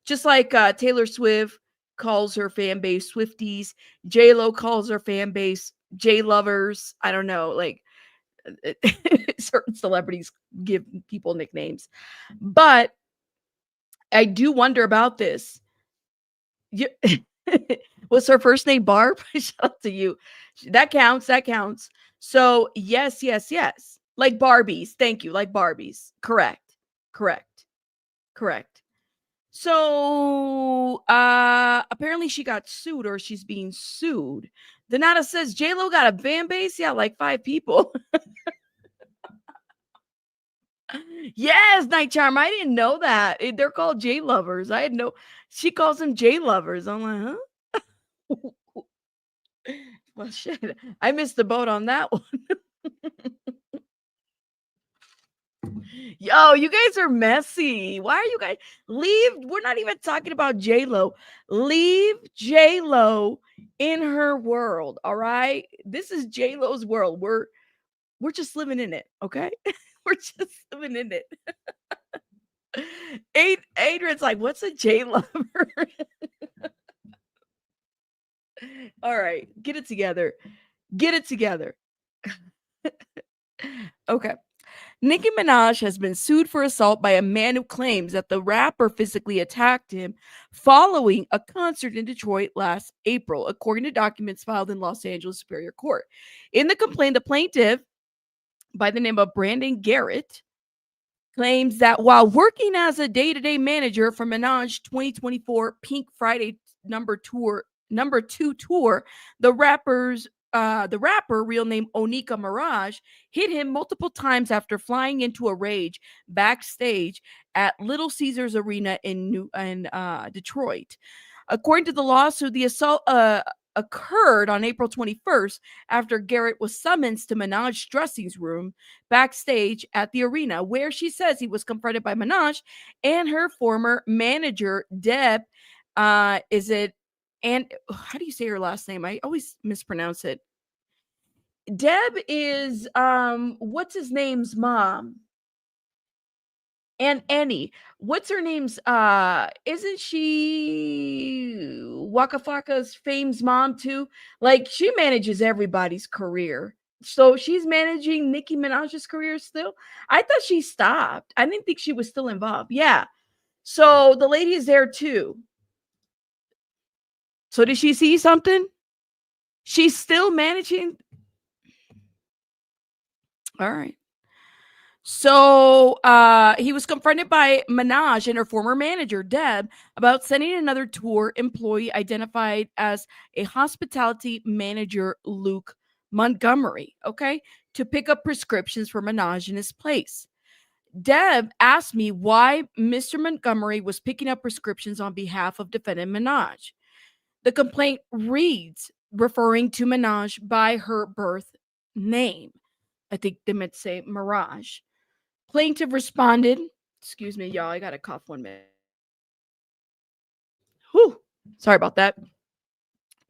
Just like Taylor Swift calls her fan base Swifties, J-Lo calls her fan base J-lovers. I don't know, like certain celebrities give people nicknames. But I do wonder about this. You, was her first name Barb? Shout out to you. That counts. That counts. So yes, yes, yes. Like Barbies. Thank you. Like Barbies. Correct. Correct. Correct. So apparently she got sued or she's being sued. Donata says J-Lo got a fan base. Yeah, like 5 people. Yes, Night Charm. I didn't know that. They're called J lovers. I had no, she calls them J lovers. I'm like, huh? Well, shit. I missed the boat on that one. Yo, you guys are messy. Why are you guys leave? We're not even talking about J-Lo. Leave J-Lo in her world. All right. This is J-Lo's world. We're just living in it. Okay. We're just living in it. Adrian's like, what's a J-Lover? All right, get it together. Get it together. Okay. Nicki Minaj has been sued for assault by a man who claims that the rapper physically attacked him following a concert in Detroit last April, according to documents filed in Los Angeles Superior Court. In the complaint, the plaintiff, by the name of Brandon Garrett, claims that while working as a day-to-day manager for Minaj 2024 Pink Friday number 2 tour, the rapper, real name Onika Mirage, hit him multiple times after flying into a rage backstage at Little Caesars Arena in Detroit. According to the lawsuit, the assault occurred on April 21st after Garrett was summoned to Minaj's dressing room backstage at the arena, where she says he was confronted by Minaj and her former manager, Deb. Is it? And how do you say her last name? I always mispronounce it. Deb is what's his name's mom? And Annie. What's her name's isn't she Waka Flocka's fame's mom too? Like she manages everybody's career. So she's managing Nicki Minaj's career still. I thought she stopped. I didn't think she was still involved. Yeah. So the lady is there too. So did she see something? She's still managing. All right. So he was confronted by Minaj and her former manager, Deb, about sending another tour employee identified as a hospitality manager, Luke Montgomery, okay, to pick up prescriptions for Minaj in his place. Deb asked me why Mr. Montgomery was picking up prescriptions on behalf of defendant Minaj. The complaint reads, referring to Minaj by her birth name. I think they meant to say Mirage. Plaintiff responded, excuse me, y'all, I got to cough 1 minute. Whew, sorry about that.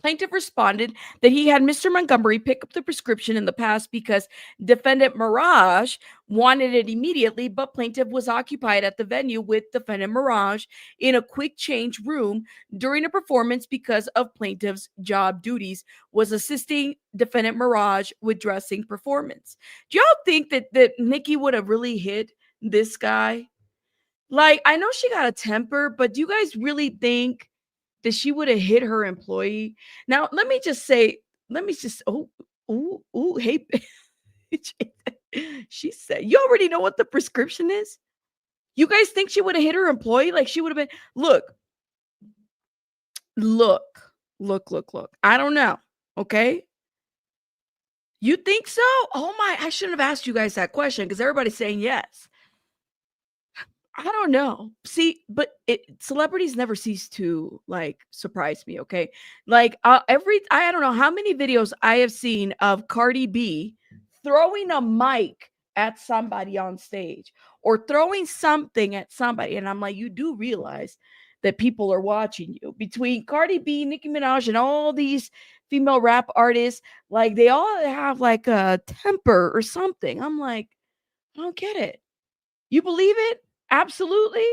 Plaintiff responded that he had Mr. Montgomery pick up the prescription in the past because defendant Mirage wanted it immediately, but plaintiff was occupied at the venue with defendant Mirage in a quick change room during a performance because of plaintiff's job duties was assisting defendant Mirage with dressing performance. Do y'all think that Nicki would have really hit this guy? Like, I know she got a temper, but do you guys really think that she would have hit her employee? Now, let me just, hey, she said, you already know what the prescription is? You guys think she would have hit her employee? Like she would have been, look. I don't know. Okay. You think so? Oh my, I shouldn't have asked you guys that question because everybody's saying yes. I don't know. See, but celebrities never cease to like surprise me. Okay, like I don't know how many videos I have seen of Cardi B throwing a mic at somebody on stage or throwing something at somebody, and I'm like, you do realize that people are watching you. Between Cardi B, Nicki Minaj, and all these female rap artists, like they all have like a temper or something. I'm like, I don't get it. You believe it? Absolutely.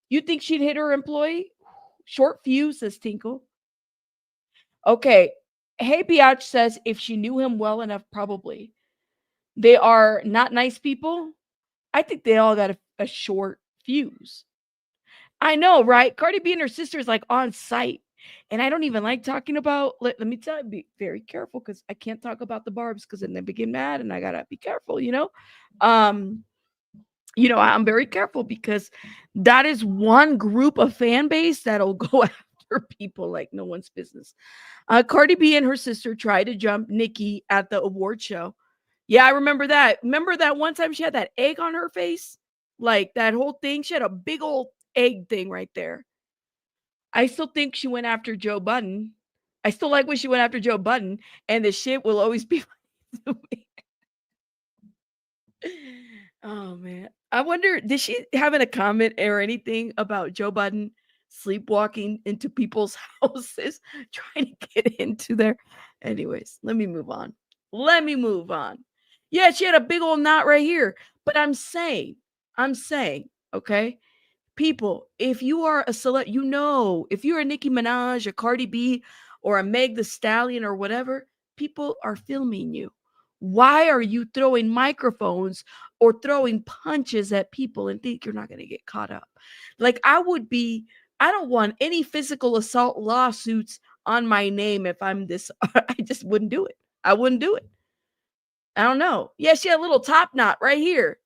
You think she'd hit her employee? Short fuse, says Tinkle. Okay. Hey Biatch says if she knew him well enough, probably. They are not nice people. I think they all got a short fuse. I know, right? Cardi B and her sister is like on site. And I don't even like talking about, let me tell you, be very careful because I can't talk about the Barbs because then they get mad and I gotta be careful, I'm very careful because that is one group of fan base that'll go after people like no one's business. Cardi B and her sister tried to jump Nicki at the award show. Yeah, I remember that. Remember that one time she had that egg on her face? Like that whole thing. She had a big old egg thing right there. I still think she went after Joe Budden. I still like when she went after Joe Budden, and the shit will always be to me. Oh man. I wonder, did she have a comment or anything about Joe Budden sleepwalking into people's houses, trying to get into there? Anyways, let me move on. Yeah, she had a big old knot right here. But I'm saying, okay, people, if you are a celeb, if you're a Nicki Minaj, a Cardi B, or a Meg the Stallion or whatever, people are filming you. Why are you throwing microphones or throwing punches at people and think you're not going to get caught up? Like I don't want any physical assault lawsuits on my name if I'm this. I just wouldn't do it. I wouldn't do it. I don't know. Yeah, she had a little top knot right here.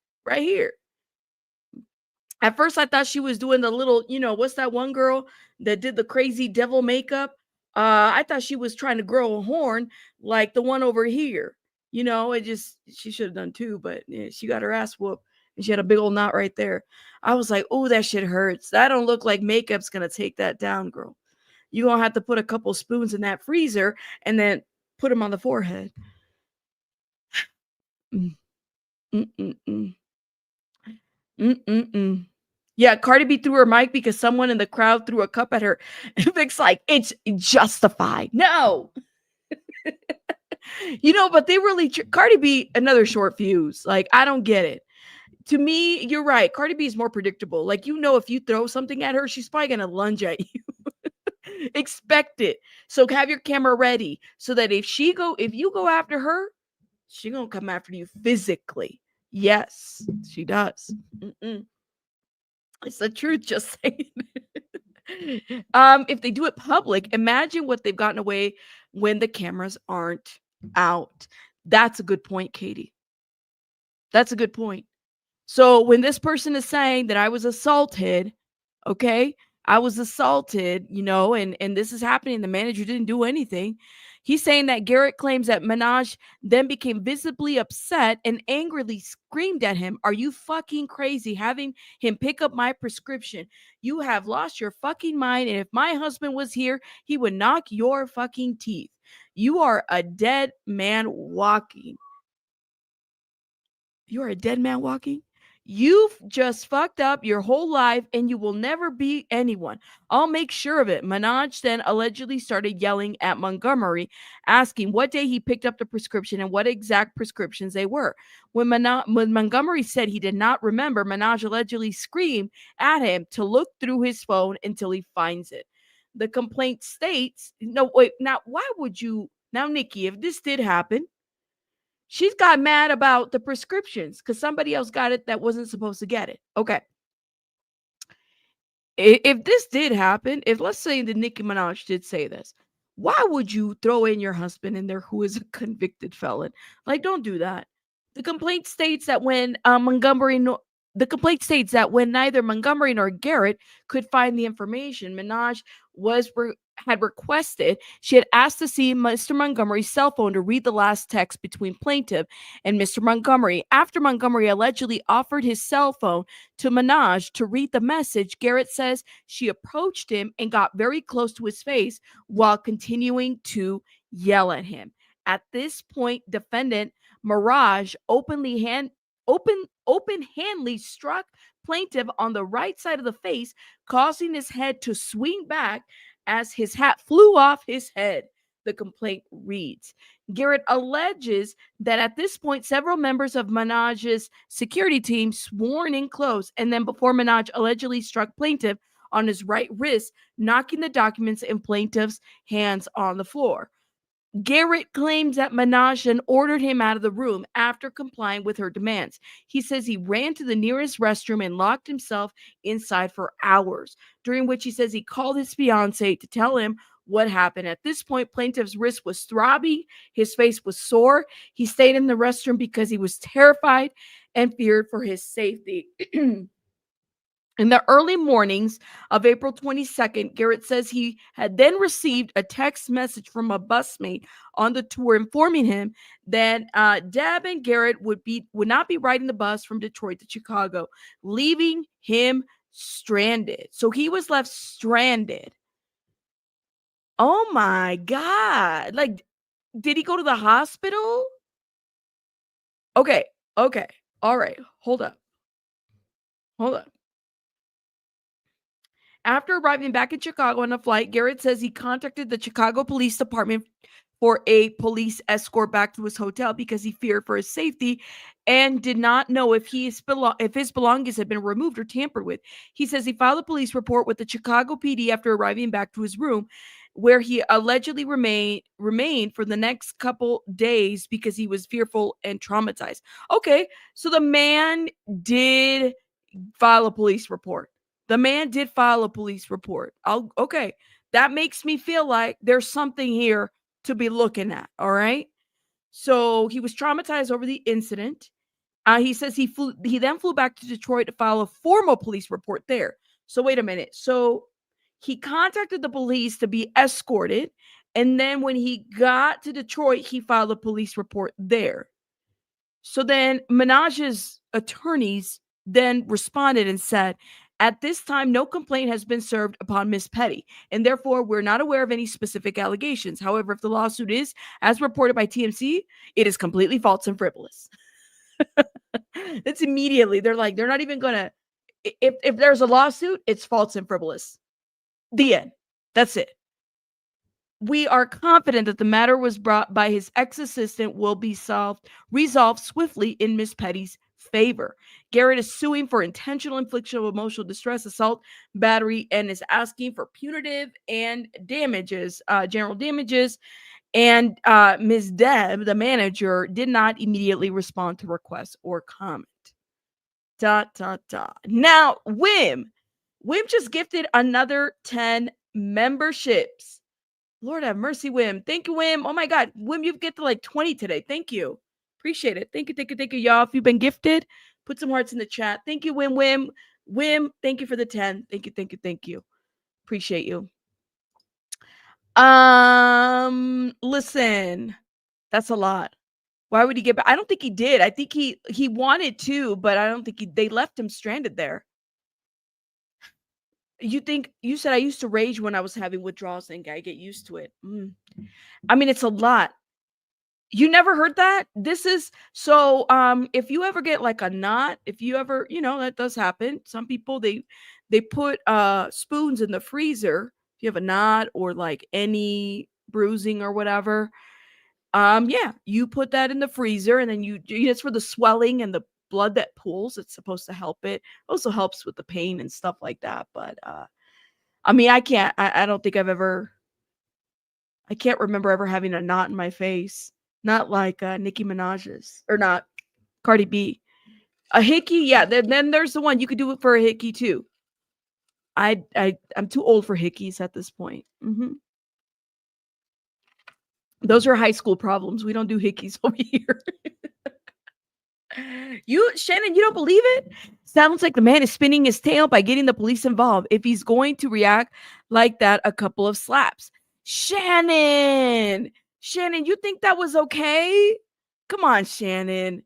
At first, I thought she was doing the little, what's that one girl that did the crazy devil makeup? I thought she was trying to grow a horn like the one over here. She should have done two, but yeah, she got her ass whooped and she had a big old knot right there. I was like, oh, that shit hurts. That don't look like makeup's going to take that down, girl. You're going to have to put a couple spoons in that freezer and then put them on the forehead. Mm-mm-mm. Mm-mm-mm. Yeah, Cardi B threw her mic because someone in the crowd threw a cup at her. And Vic's like, it's justified. No. But they really, Cardi B, another short fuse. Like, I don't get it. To me, you're right. Cardi B is more predictable. Like, if you throw something at her, she's probably going to lunge at you. Expect it. So have your camera ready so that if you go after her, she's going to come after you physically. Yes, she does. Mm-mm. It's the truth, just saying. If they do it public, imagine what they've gotten away when the cameras aren't out. That's a good point, Katie. That's a good point. So when this person is saying that I was assaulted, okay, I was assaulted, and this is happening, the manager didn't do anything. He's saying that Garrett claims that Minaj then became visibly upset and angrily screamed at him, "Are you fucking crazy having him pick up my prescription? You have lost your fucking mind. And if my husband was here, he would knock your fucking teeth. You are a dead man walking." You're a dead man walking? You've just fucked up your whole life and you will never be anyone. I'll make sure of it. Minaj then allegedly started yelling at Montgomery, asking what day he picked up the prescription and what exact prescriptions they were. When Montgomery said he did not remember, Minaj allegedly screamed at him to look through his phone until he finds it. The complaint states, no, wait, now why would you, now Nicki, if this did happen, she's got mad about the prescriptions because somebody else got it that wasn't supposed to get it. Okay. If this did happen, if let's say that Nicki Minaj did say this, why would you throw in your husband in there who is a convicted felon? Like, don't do that. The complaint states that when Montgomery The complaint states that when neither Montgomery nor Garrett could find the information Minaj had requested, she had asked to see Mr. Montgomery's cell phone to read the last text between plaintiff and Mr. Montgomery. After Montgomery allegedly offered his cell phone to Minaj to read the message, Garrett says she approached him and got very close to his face while continuing to yell at him. At this point, defendant Mirage open-handedly struck plaintiff on the right side of the face, causing his head to swing back as his hat flew off his head. The complaint reads. Garrett alleges that at this point, several members of Minaj's security team sworn in close, and then before Minaj allegedly struck plaintiff on his right wrist, knocking the documents in plaintiff's hands on the floor. Garrett claims that Minaj then ordered him out of the room after complying with her demands. He says he ran to the nearest restroom and locked himself inside for hours, during which he says he called his fiance to tell him what happened. At this point, plaintiff's wrist was throbbing, his face was sore. He stayed in the restroom because he was terrified and feared for his safety. In the early mornings of April 22nd, Garrett says he had then received a text message from a busmate on the tour informing him that Deb and Garrett would not be riding the bus from Detroit to Chicago, leaving him stranded. So he was left stranded. Oh my God. Like, did he go to the hospital? Okay. All right. Hold up. After arriving back in Chicago on a flight, Garrett says he contacted the Chicago Police Department for a police escort back to his hotel because he feared for his safety and did not know if his belongings had been removed or tampered with. He says he filed a police report with the Chicago PD after arriving back to his room, where he allegedly remained for the next couple days because he was fearful and traumatized. Okay, so the man did file a police report. Okay. That makes me feel like there's something here to be looking at. All right. So he was traumatized over the incident. He says he then flew back to Detroit to file a formal police report there. So wait a minute. So he contacted the police to be escorted. And then when he got to Detroit, he filed a police report there. So then Minaj's attorneys then responded and said, at this time, no complaint has been served upon Miss Petty, and therefore we're not aware of any specific allegations. However, if the lawsuit is, as reported by TMC, it is completely false and frivolous. That's immediately. They're not even going to, if there's a lawsuit, it's false and frivolous. The end. That's it. We are confident that the matter was brought by his ex-assistant will be resolved swiftly in Miss Petty's favor. Garrett is suing for intentional infliction of emotional distress, assault, battery, and is asking for punitive and damages, general damages. And Ms. Deb, the manager, did not immediately respond to requests or comment. Now, Wim just gifted another 10 memberships. Lord have mercy, Wim. Thank you, Wim. Oh my God, Wim, you've gifted like 20 today. Thank you. Appreciate it. Thank you, y'all. If you've been gifted, put some hearts in the chat. Thank you, Wim, thank you for the 10. Thank you. Appreciate you. Listen, that's a lot. Why would he get back? I don't think he did. I think he wanted to, but I don't think they left him stranded there. You said I used to rage when I was having withdrawals and I get used to it. I mean, it's a lot. You never heard that? This is so if you ever get like a knot, if you ever, that does happen. Some people they put spoons in the freezer if you have a knot or like any bruising or whatever. Yeah, you put that in the freezer and then it's for the swelling and the blood that pools. It's supposed to help it. Also helps with the pain and stuff like that. But I mean, I don't think I can't remember ever having a knot in my face. Not like Nicki Minaj's or not Cardi B. A hickey, yeah. Then there's the one you could do it for a hickey too. I'm too old for hickeys at this point. Those are high school problems. We don't do hickeys over here. Shannon, you don't believe it? Sounds like the man is spinning his tail by getting the police involved. If he's going to react like that, a couple of slaps. Shannon, you think that was okay? Come on, Shannon.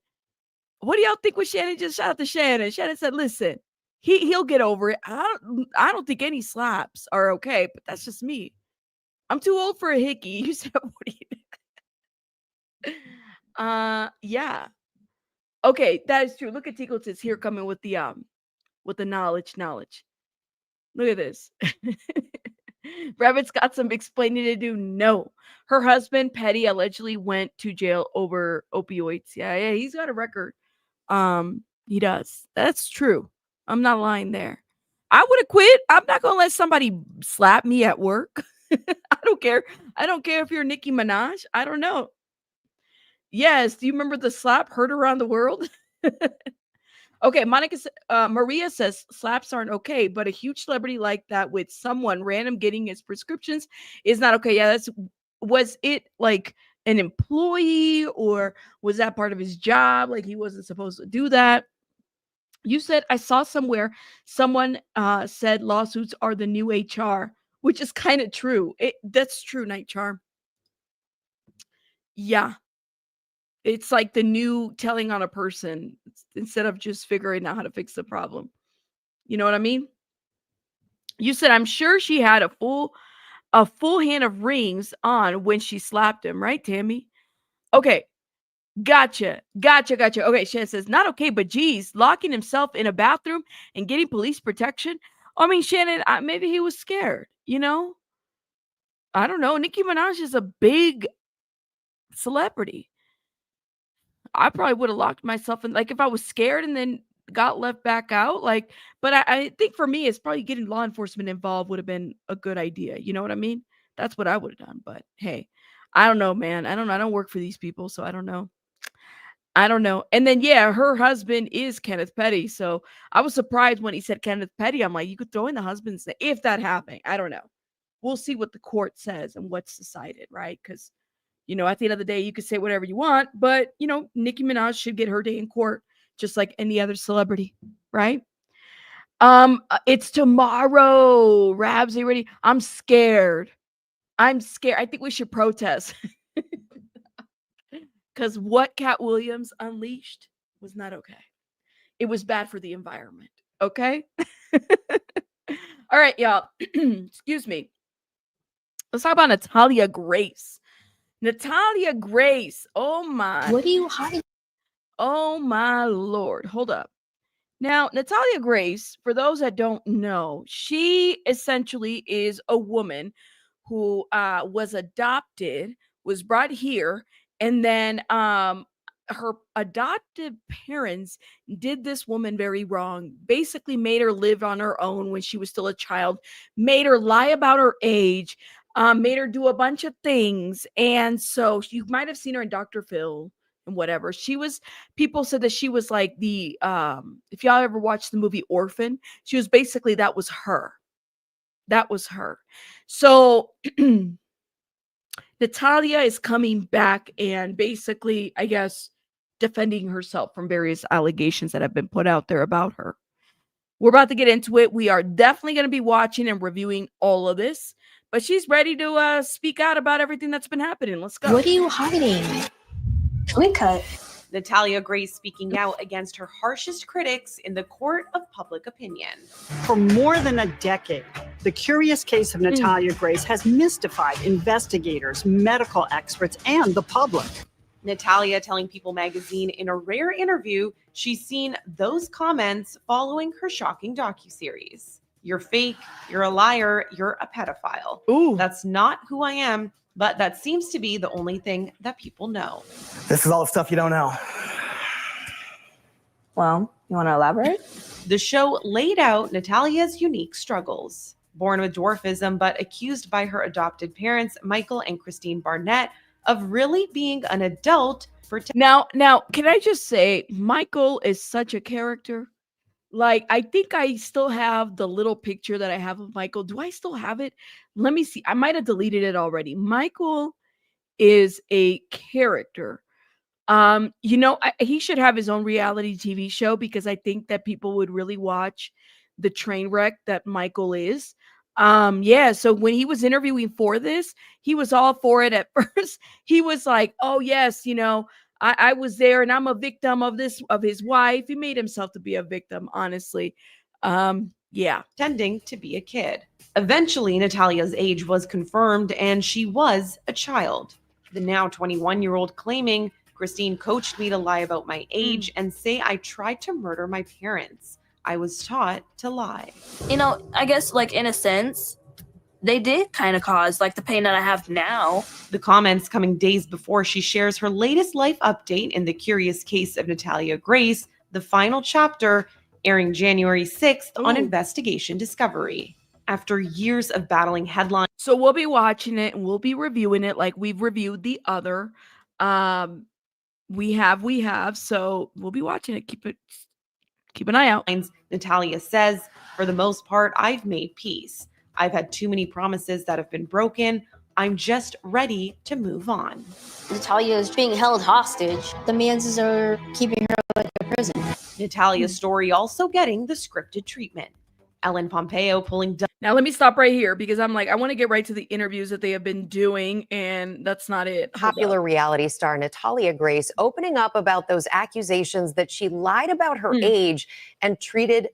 What do y'all think when Shannon just shout out to Shannon? Shannon said, listen, he'll get over it. I don't think any slaps are okay, but that's just me. I'm too old for a hickey. You said, what do you yeah. Okay, that is true. Look at Tickleton's here coming with the knowledge. Look at this. Rabbit's got some explaining to do. No. Her husband, Petty, allegedly went to jail over opioids. Yeah, he's got a record. He does. That's true. I'm not lying there. I would have quit. I'm not gonna let somebody slap me at work. I don't care. I don't care if you're Nicki Minaj. I don't know. Yes. Do you remember the slap heard around the world? Okay, Maria says slaps aren't okay, but a huge celebrity like that with someone random getting his prescriptions is not okay. Yeah, was it like an employee or was that part of his job? Like he wasn't supposed to do that. You said I saw somewhere someone said lawsuits are the new HR, which is kind of true. That's true, Night Charm. Yeah. It's like the new telling on a person instead of just figuring out how to fix the problem. You know what I mean? You said, I'm sure she had a full hand of rings on when she slapped him, right, Tammy? Okay. Gotcha. Okay, Shannon says, not okay, but geez, locking himself in a bathroom and getting police protection. I mean, Shannon, maybe he was scared, you know? I don't know. Nicki Minaj is a big celebrity. I probably would have locked myself in, like if I was scared and then got left back out. Like, but I think for me, it's probably getting law enforcement involved would have been a good idea. You know what I mean? That's what I would have done. But hey, I don't know, man. I don't work for these people, so I don't know. And then yeah, her husband is Kenneth Petty. So I was surprised when he said Kenneth Petty. I'm like, you could throw in the husband's name if that happened. I don't know. We'll see what the court says and what's decided, right? Because at the end of the day, you could say whatever you want, but Nicki Minaj should get her day in court, just like any other celebrity, right? It's tomorrow. Rabs, are you ready? I'm scared. I think we should protest. Because what Cat Williams unleashed was not okay. It was bad for the environment. Okay? All right, y'all. Excuse me. Let's talk about Natalia Grace. Natalia Grace. Oh my. What are you hiding? Oh my Lord. Hold up. Now, Natalia Grace, for those that don't know, she essentially is a woman who was adopted, was brought here, and then her adoptive parents did this woman very wrong. Basically made her live on her own when she was still a child, made her lie about her age, made her do a bunch of things. And so you might have seen her in Dr. Phil and whatever. People said that she was like the if y'all ever watched the movie Orphan, she was basically that was her. So Natalia is coming back and basically, I guess, defending herself from various allegations that have been put out there about her. We're about to get into it. We are definitely going to be watching and reviewing all of this, but she's ready to speak out about everything that's been happening. Let's go. What are you hiding? We cut. Natalia Grace speaking out against her harshest critics in the court of public opinion. For more than a decade, the curious case of Natalia Grace has mystified investigators, medical experts, and the public. Natalia telling People magazine in a rare interview she's seen those comments following her shocking docuseries. You're fake, you're a liar, you're a pedophile. Ooh. That's not who I am, but that seems to be the only thing that people know. This is all the stuff you don't know. Well, you want to elaborate? The show laid out Natalia's unique struggles. Born with dwarfism, but accused by her adopted parents, Michael and Christine Barnett, of really being an adult for Now, can I just say, Michael is such a character. Like, I think I still have the little picture that I have of Michael. Do I still have it? Let me see. I might have deleted it already. Michael is a character. You know, he should have his own reality TV show because I think that people would really watch the train wreck that Michael is. Yeah, so when he was interviewing for this, he was all for it at first. He was like, "Oh yes, you know, I was there and I'm a victim of this of his wife." He made himself to be a victim, honestly. Yeah. Pretending to be a kid. Eventually, Natalia's age was confirmed and she was a child. The now 21-year-old claiming, Christine coached me to lie about my age and say I tried to murder my parents. I was taught to lie. You know, I guess like in a sense, they did kind of cause like the pain that I have now. The comments coming days before she shares her latest life update in the curious case of Natalia Grace, the final chapter, airing January 6th on Investigation Discovery. After years of battling headlines. So we'll be watching it and we'll be reviewing it like we've reviewed the other. We have. So we'll be watching it. Keep an eye out. Natalia says, for the most part, I've made peace. I've had too many promises that have been broken. I'm just ready to move on. Natalia is being held hostage. The Menendezes are keeping her like a prison. Natalia's story also getting the scripted treatment. Ellen Pompeo pulling. Now let me stop right here because I'm like, I want to get right to the interviews that they have been doing, and that's not it. Popular reality star Natalia Grace opening up about those accusations that she lied about her age and treated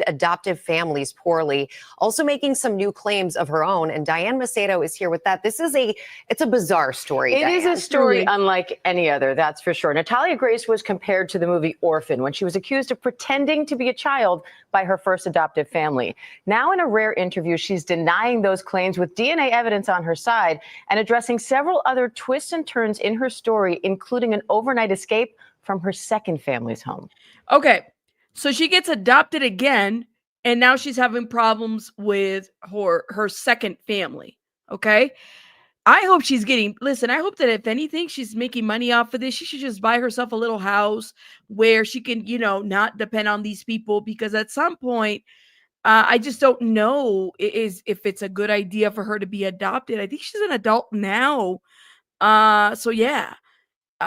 adoptive families poorly. Also making some new claims of her own. And Diane Macedo is here with that. It's a bizarre story. It is a story Truly. unlike any other, that's for sure. Natalia Grace was compared to the movie Orphan when she was accused of pretending to be a child by her first adoptive family. Now, in a rare interview, she's denying those claims with DNA evidence on her side and addressing several other twists and turns in her story, including an overnight escape from her second family's home. Okay, so she gets adopted again, and now she's having problems with her second family. Okay, I hope she's getting. Listen, I hope that if anything, she's making money off of this. She should just buy herself a little house where she can, you know, not depend on these people. Because at some point, I just don't know if it's a good idea for her to be adopted. I think she's an adult now. So yeah,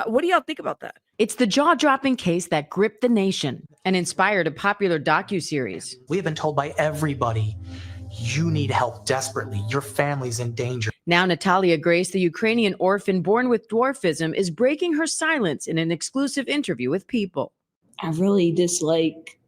what do y'all think about that? It's the jaw-dropping case that gripped the nation and inspired a popular docuseries. We have been told by everybody, you need help desperately. Your family's in danger. Now Natalia Grace, the Ukrainian orphan born with dwarfism, is breaking her silence in an exclusive interview with People. I really dislike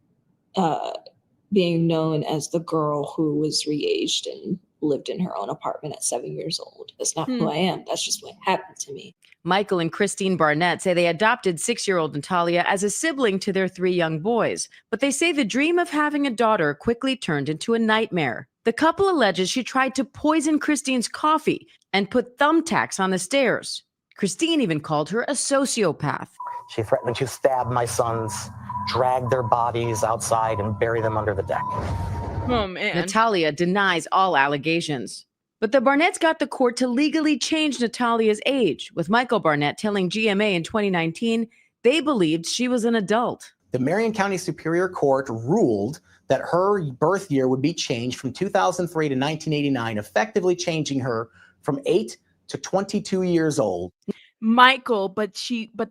being known as the girl who was re-aged and lived in her own apartment at 7 years old. That's not who I am. That's just what happened to me. Michael and Christine Barnett say they adopted 6-year-old Natalia as a sibling to their 3 young boys, but they say the dream of having a daughter quickly turned into a nightmare. The couple alleges she tried to poison Christine's coffee and put thumbtacks on the stairs. Christine even called her a sociopath. She threatened to stab my sons, drag their bodies outside, and bury them under the deck. Oh, man. Natalia denies all allegations. But the Barnetts got the court to legally change Natalia's age, with Michael Barnett telling GMA in 2019 they believed she was an adult. The Marion County Superior Court ruled that her birth year would be changed from 2003 to 1989, effectively changing her from 8 to 22 years old. Michael, but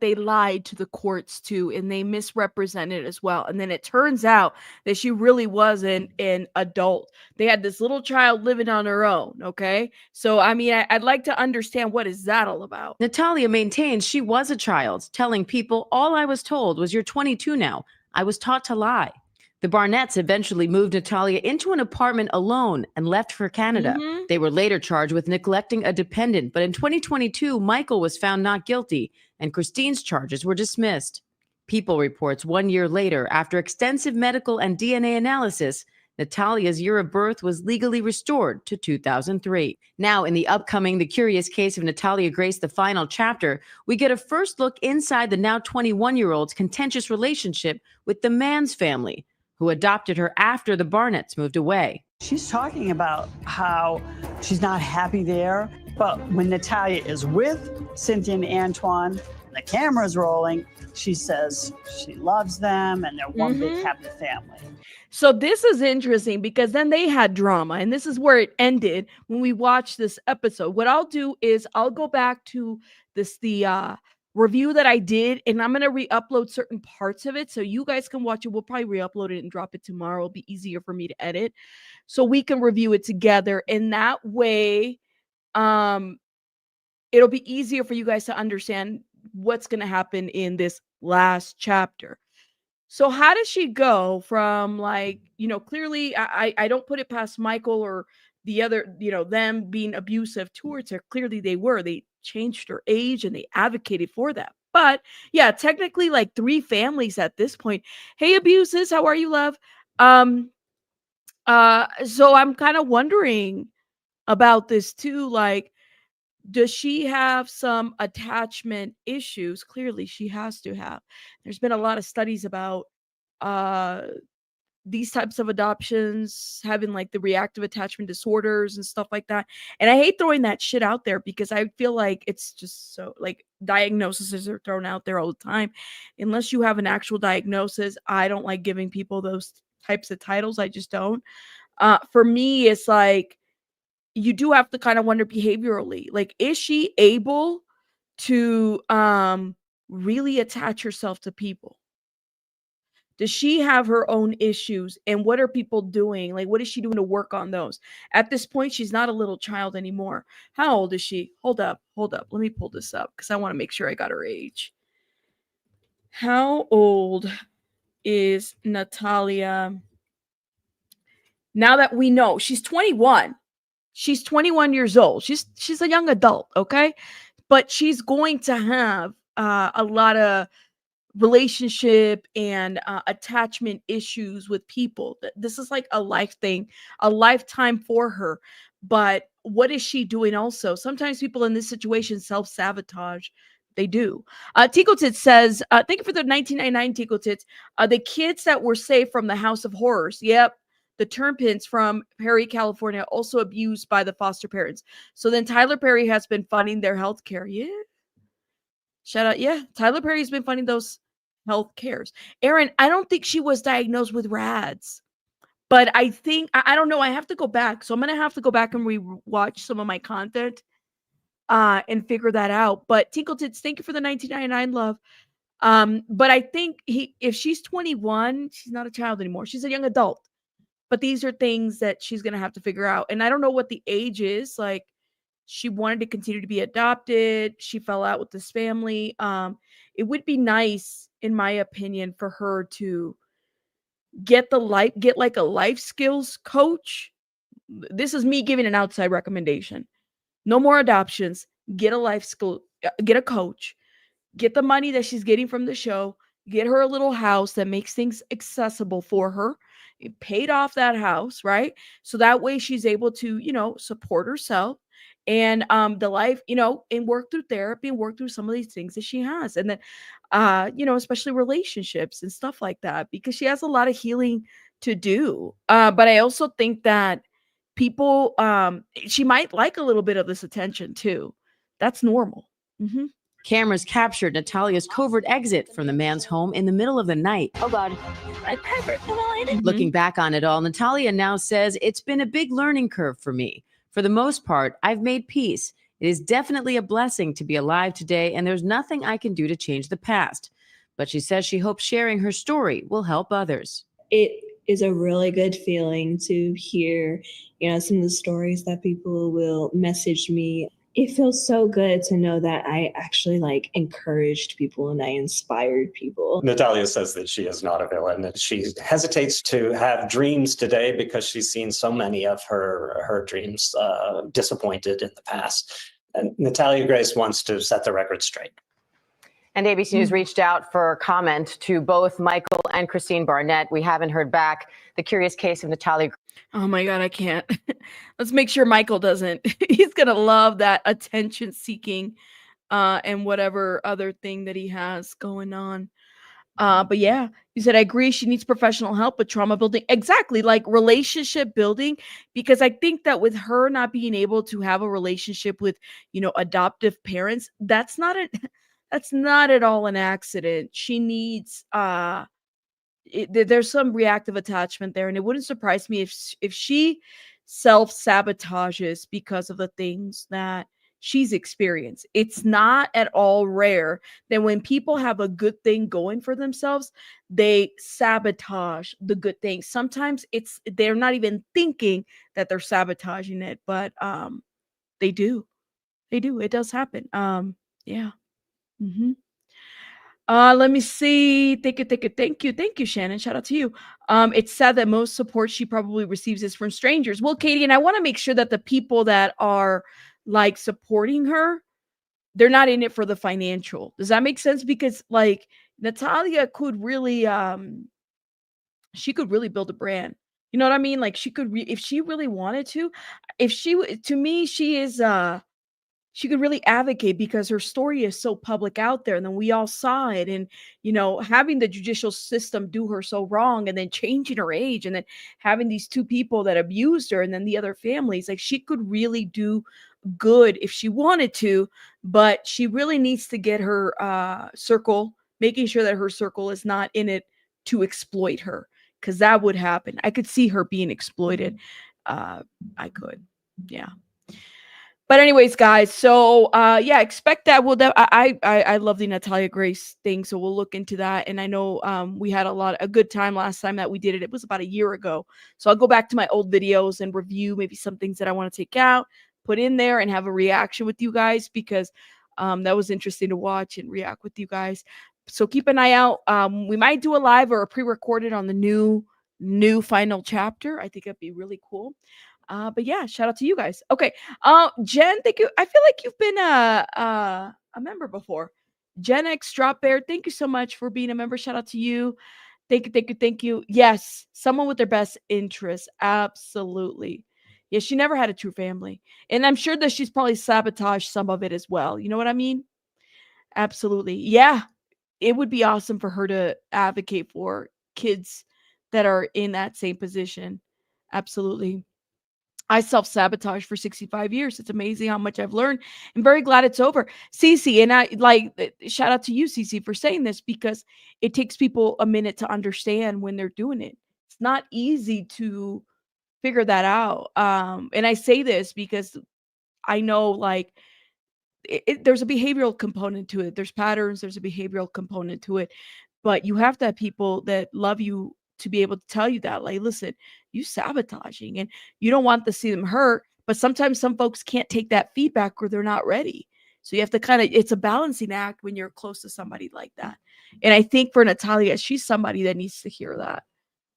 they lied to the courts too, and they misrepresented as well. And then it turns out that she really wasn't an adult. They had this little child living on her own. Okay, so I mean, I'd like to understand, what is that all about? Natalia maintains she was a child, telling People, all I was told was, you're 22 now. I was taught to lie. The Barnetts eventually moved Natalia into an apartment alone and left for Canada. They were later charged with neglecting a dependent, but in 2022, Michael was found not guilty and Christine's charges were dismissed. People reports 1 year later, after extensive medical and DNA analysis, Natalia's year of birth was legally restored to 2003. Now, in the upcoming The Curious Case of Natalia Grace, the final chapter, we get a first look inside the now 21-year-old's contentious relationship with the Mans family, who adopted her after the Barnetts moved away. She's talking about how she's not happy there, but when Natalia is with Cynthia and Antoine, and the camera's rolling, she says she loves them and they're one big happy family. So this is interesting because then they had drama, and this is where it ended when we watched this episode. What I'll do is I'll go back to the review that I did, and I'm going to re-upload certain parts of it so you guys can watch it. We'll probably re-upload it and drop it tomorrow. It'll be easier for me to edit so we can review it together. And that way, it'll be easier for you guys to understand what's going to happen in this last chapter. So how does she go from, like, you know, clearly I don't put it past Michael or the other, you know, them being abusive towards her. Clearly they changed her age and they advocated for that. But yeah, technically like 3 families at this point. Hey, abuses, how are you, love? So I'm kind of wondering about this too. Like, does she have some attachment issues? Clearly she has to have. There's been a lot of studies about these types of adoptions having like the reactive attachment disorders and stuff like that. And I hate throwing that shit out there because I feel like it's just so, like, diagnoses are thrown out there all the time. Unless you have an actual diagnosis, I don't like giving people those types of titles. I just don't. For me, it's like, you do have to kind of wonder behaviorally, like, is she able to really attach herself to people? Does she have her own issues? And what are people doing? Like, what is she doing to work on those? At this point, she's not a little child anymore. How old is she? Hold up. Let me pull this up because I want to make sure I got her age. How old is Natalia? Now that we know, she's 21. She's 21 years old. She's a young adult, okay? But she's going to have a lot of relationship and attachment issues with people. This is like a life thing, a lifetime for her. But what is she doing also? Sometimes people in this situation self-sabotage. They do. Tico Tits says, thank you for the 1999 Tico Tits. The kids that were saved from the House of Horrors. Yep. The Turpins from Perry, California, also abused by the foster parents. So then Tyler Perry has been funding their health care. Yeah. Shout out. Yeah. Tyler Perry's been funding those health cares. Aaron, I don't think she was diagnosed with RADS, but I think, I don't know. I have to go back. So I'm going to have to go back and rewatch some of my content and figure that out. But Tinkle Tits, thank you for the 1999 love. But I think if she's 21, she's not a child anymore. She's a young adult. But these are things that she's going to have to figure out. And I don't know what the age is. Like, she wanted to continue to be adopted. She fell out with this family. It would be nice, in my opinion, for her to get like a life skills coach. This is me giving an outside recommendation. No more adoptions. Get a life skill, get a coach, get the money that she's getting from the show, get her a little house that makes things accessible for her. It paid off that house, right? So that way she's able to, you know, support herself and the life, you know, and work through therapy and work through some of these things that she has. And then you know, especially relationships and stuff like that, because she has a lot of healing to do. But I also think that people she might like a little bit of this attention too. That's normal. Mm-hmm. Cameras captured Natalia's covert exit from the man's home in the middle of the night. Oh God, my pepper. Looking back on it all, Natalia now says, it's been a big learning curve for me. For the most part, I've made peace. It is definitely a blessing to be alive today, and there's nothing I can do to change the past. But she says she hopes sharing her story will help others. It is a really good feeling to hear, you know, some of the stories that people will message me. It feels so good to know that I actually like encouraged people and I inspired people. Natalia says that she is not a villain, that she hesitates to have dreams today because she's seen so many of her dreams disappointed in the past. And Natalia Grace wants to set the record straight. And ABC News reached out for comment to both Michael and Christine Barnett. We haven't heard back. The curious case of Natalia. Oh my God, I can't. Let's make sure Michael doesn't. He's going to love that attention seeking and whatever other thing that he has going on. But yeah, you said, I agree. She needs professional help with trauma building. Exactly. Like relationship building, because I think that with her not being able to have a relationship with, you know, adoptive parents, that's not at all an accident. She needs, there's some reactive attachment there, and it wouldn't surprise me if she self-sabotages because of the things that she's experienced. It's not at all rare that when people have a good thing going for themselves, they sabotage the good thing. Sometimes they're not even thinking that they're sabotaging it, but they do. They do. It does happen. Yeah. Mm-hmm. Let me see. Thank you, Shannon. Shout out to you. It's sad that most support she probably receives is from strangers. Well, Katie, and I want to make sure that the people that are like supporting her, they're not in it for the financial. Does that make sense? Because like Natalia could really she could really build a brand. You know what I mean? Like she could if she really wanted to, to me, she is she could really advocate because her story is so public out there, and then we all saw it. And having the judicial system do her so wrong, and then changing her age, and then having these two people that abused her, and then the other families, like she could really do good if she wanted to, but she really needs to get her circle, making sure that her circle is not in it to exploit her, because that would happen. I could see her being exploited. I could, yeah. But anyways, guys, so yeah, expect that. I love the Natalia Grace thing, so we'll look into that. And I know we had a good time last time that we did it. It was about a year ago. So I'll go back to my old videos and review maybe some things that I want to take out, put in there, and have a reaction with you guys, because that was interesting to watch and react with you guys. So keep an eye out. We might do a live or a pre-recorded on the new final chapter. I think that'd be really cool. But yeah, shout out to you guys. Okay. Jen, thank you. I feel like you've been a member before. Gen X Drop Bear, thank you so much for being a member. Shout out to you. Thank you. Yes, someone with their best interests. Absolutely. Yeah, she never had a true family. And I'm sure that she's probably sabotaged some of it as well. You know what I mean? Absolutely. Yeah. It would be awesome for her to advocate for kids that are in that same position. Absolutely. I self-sabotage for 65 years. It's amazing how much I've learned. I'm very glad it's over. Cece, and I shout out to you, Cece, for saying this, because it takes people a minute to understand when they're doing it. It's not easy to figure that out. And I say this because I know there's a behavioral component to it. There's patterns, there's a behavioral component to it. But you have to have people that love you to be able to tell you that, like, listen, you sabotaging, and you don't want to see them hurt. But sometimes some folks can't take that feedback, or they're not ready. So you have to it's a balancing act when you're close to somebody like that. And I think for Natalia, she's somebody that needs to hear that.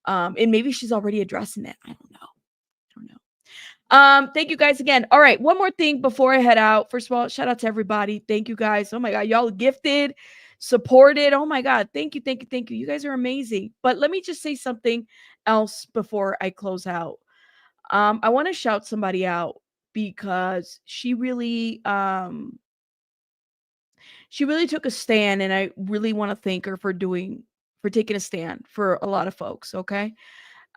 And maybe she's already addressing it. I don't know. Thank you guys again. All right, one more thing before I head out. First of all, shout out to everybody. Thank you guys. Oh my God, y'all gifted, supported. Oh my God, thank you. You guys are amazing. But let me just say something else before I close out. I want to shout somebody out because she really took a stand, and I really want to thank her for taking a stand for a lot of folks. Okay.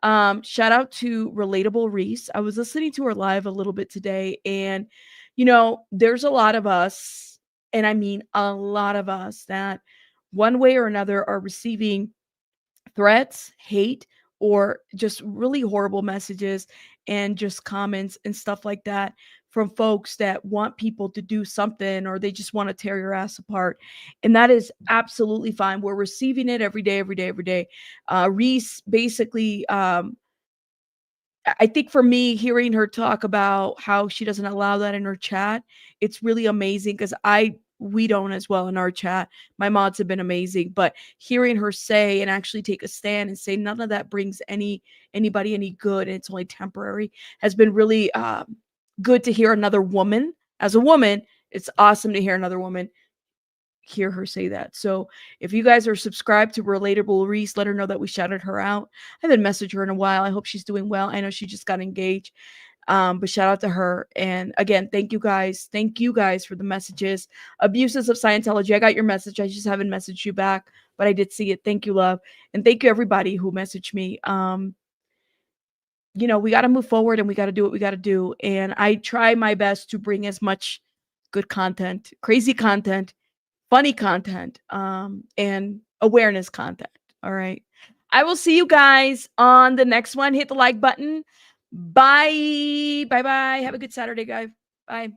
Shout out to Relatable Reese. I was listening to her live a little bit today, and there's a lot of us, and I mean a lot of us, that one way or another are receiving threats, hate, or just really horrible messages and just comments and stuff like that from folks that want people to do something, or they just want to tear your ass apart. And that is absolutely fine. We're receiving it every day. Reese basically, I think for me, hearing her talk about how she doesn't allow that in her chat, it's really amazing, because we don't as well in our chat. My mods have been amazing, but hearing her say and actually take a stand and say none of that brings anybody any good, and it's only temporary, has been really good to hear. Another woman, as a woman, it's awesome to hear another woman hear her say that. So if you guys are subscribed to Relatable Reese, let her know that we shouted her out. I haven't messaged her in a while. I hope she's doing well. I know she just got engaged. But shout out to her. And again, thank you guys. Thank you guys for the messages. Abuses of Scientology. I got your message. I just haven't messaged you back, but I did see it. Thank you, love. And thank you everybody who messaged me. We got to move forward, and we got to do what we got to do. And I try my best to bring as much good content, crazy content, funny content, and awareness content. All right. I will see you guys on the next one. Hit the like button. Bye. Bye. Have a good Saturday, guys. Bye.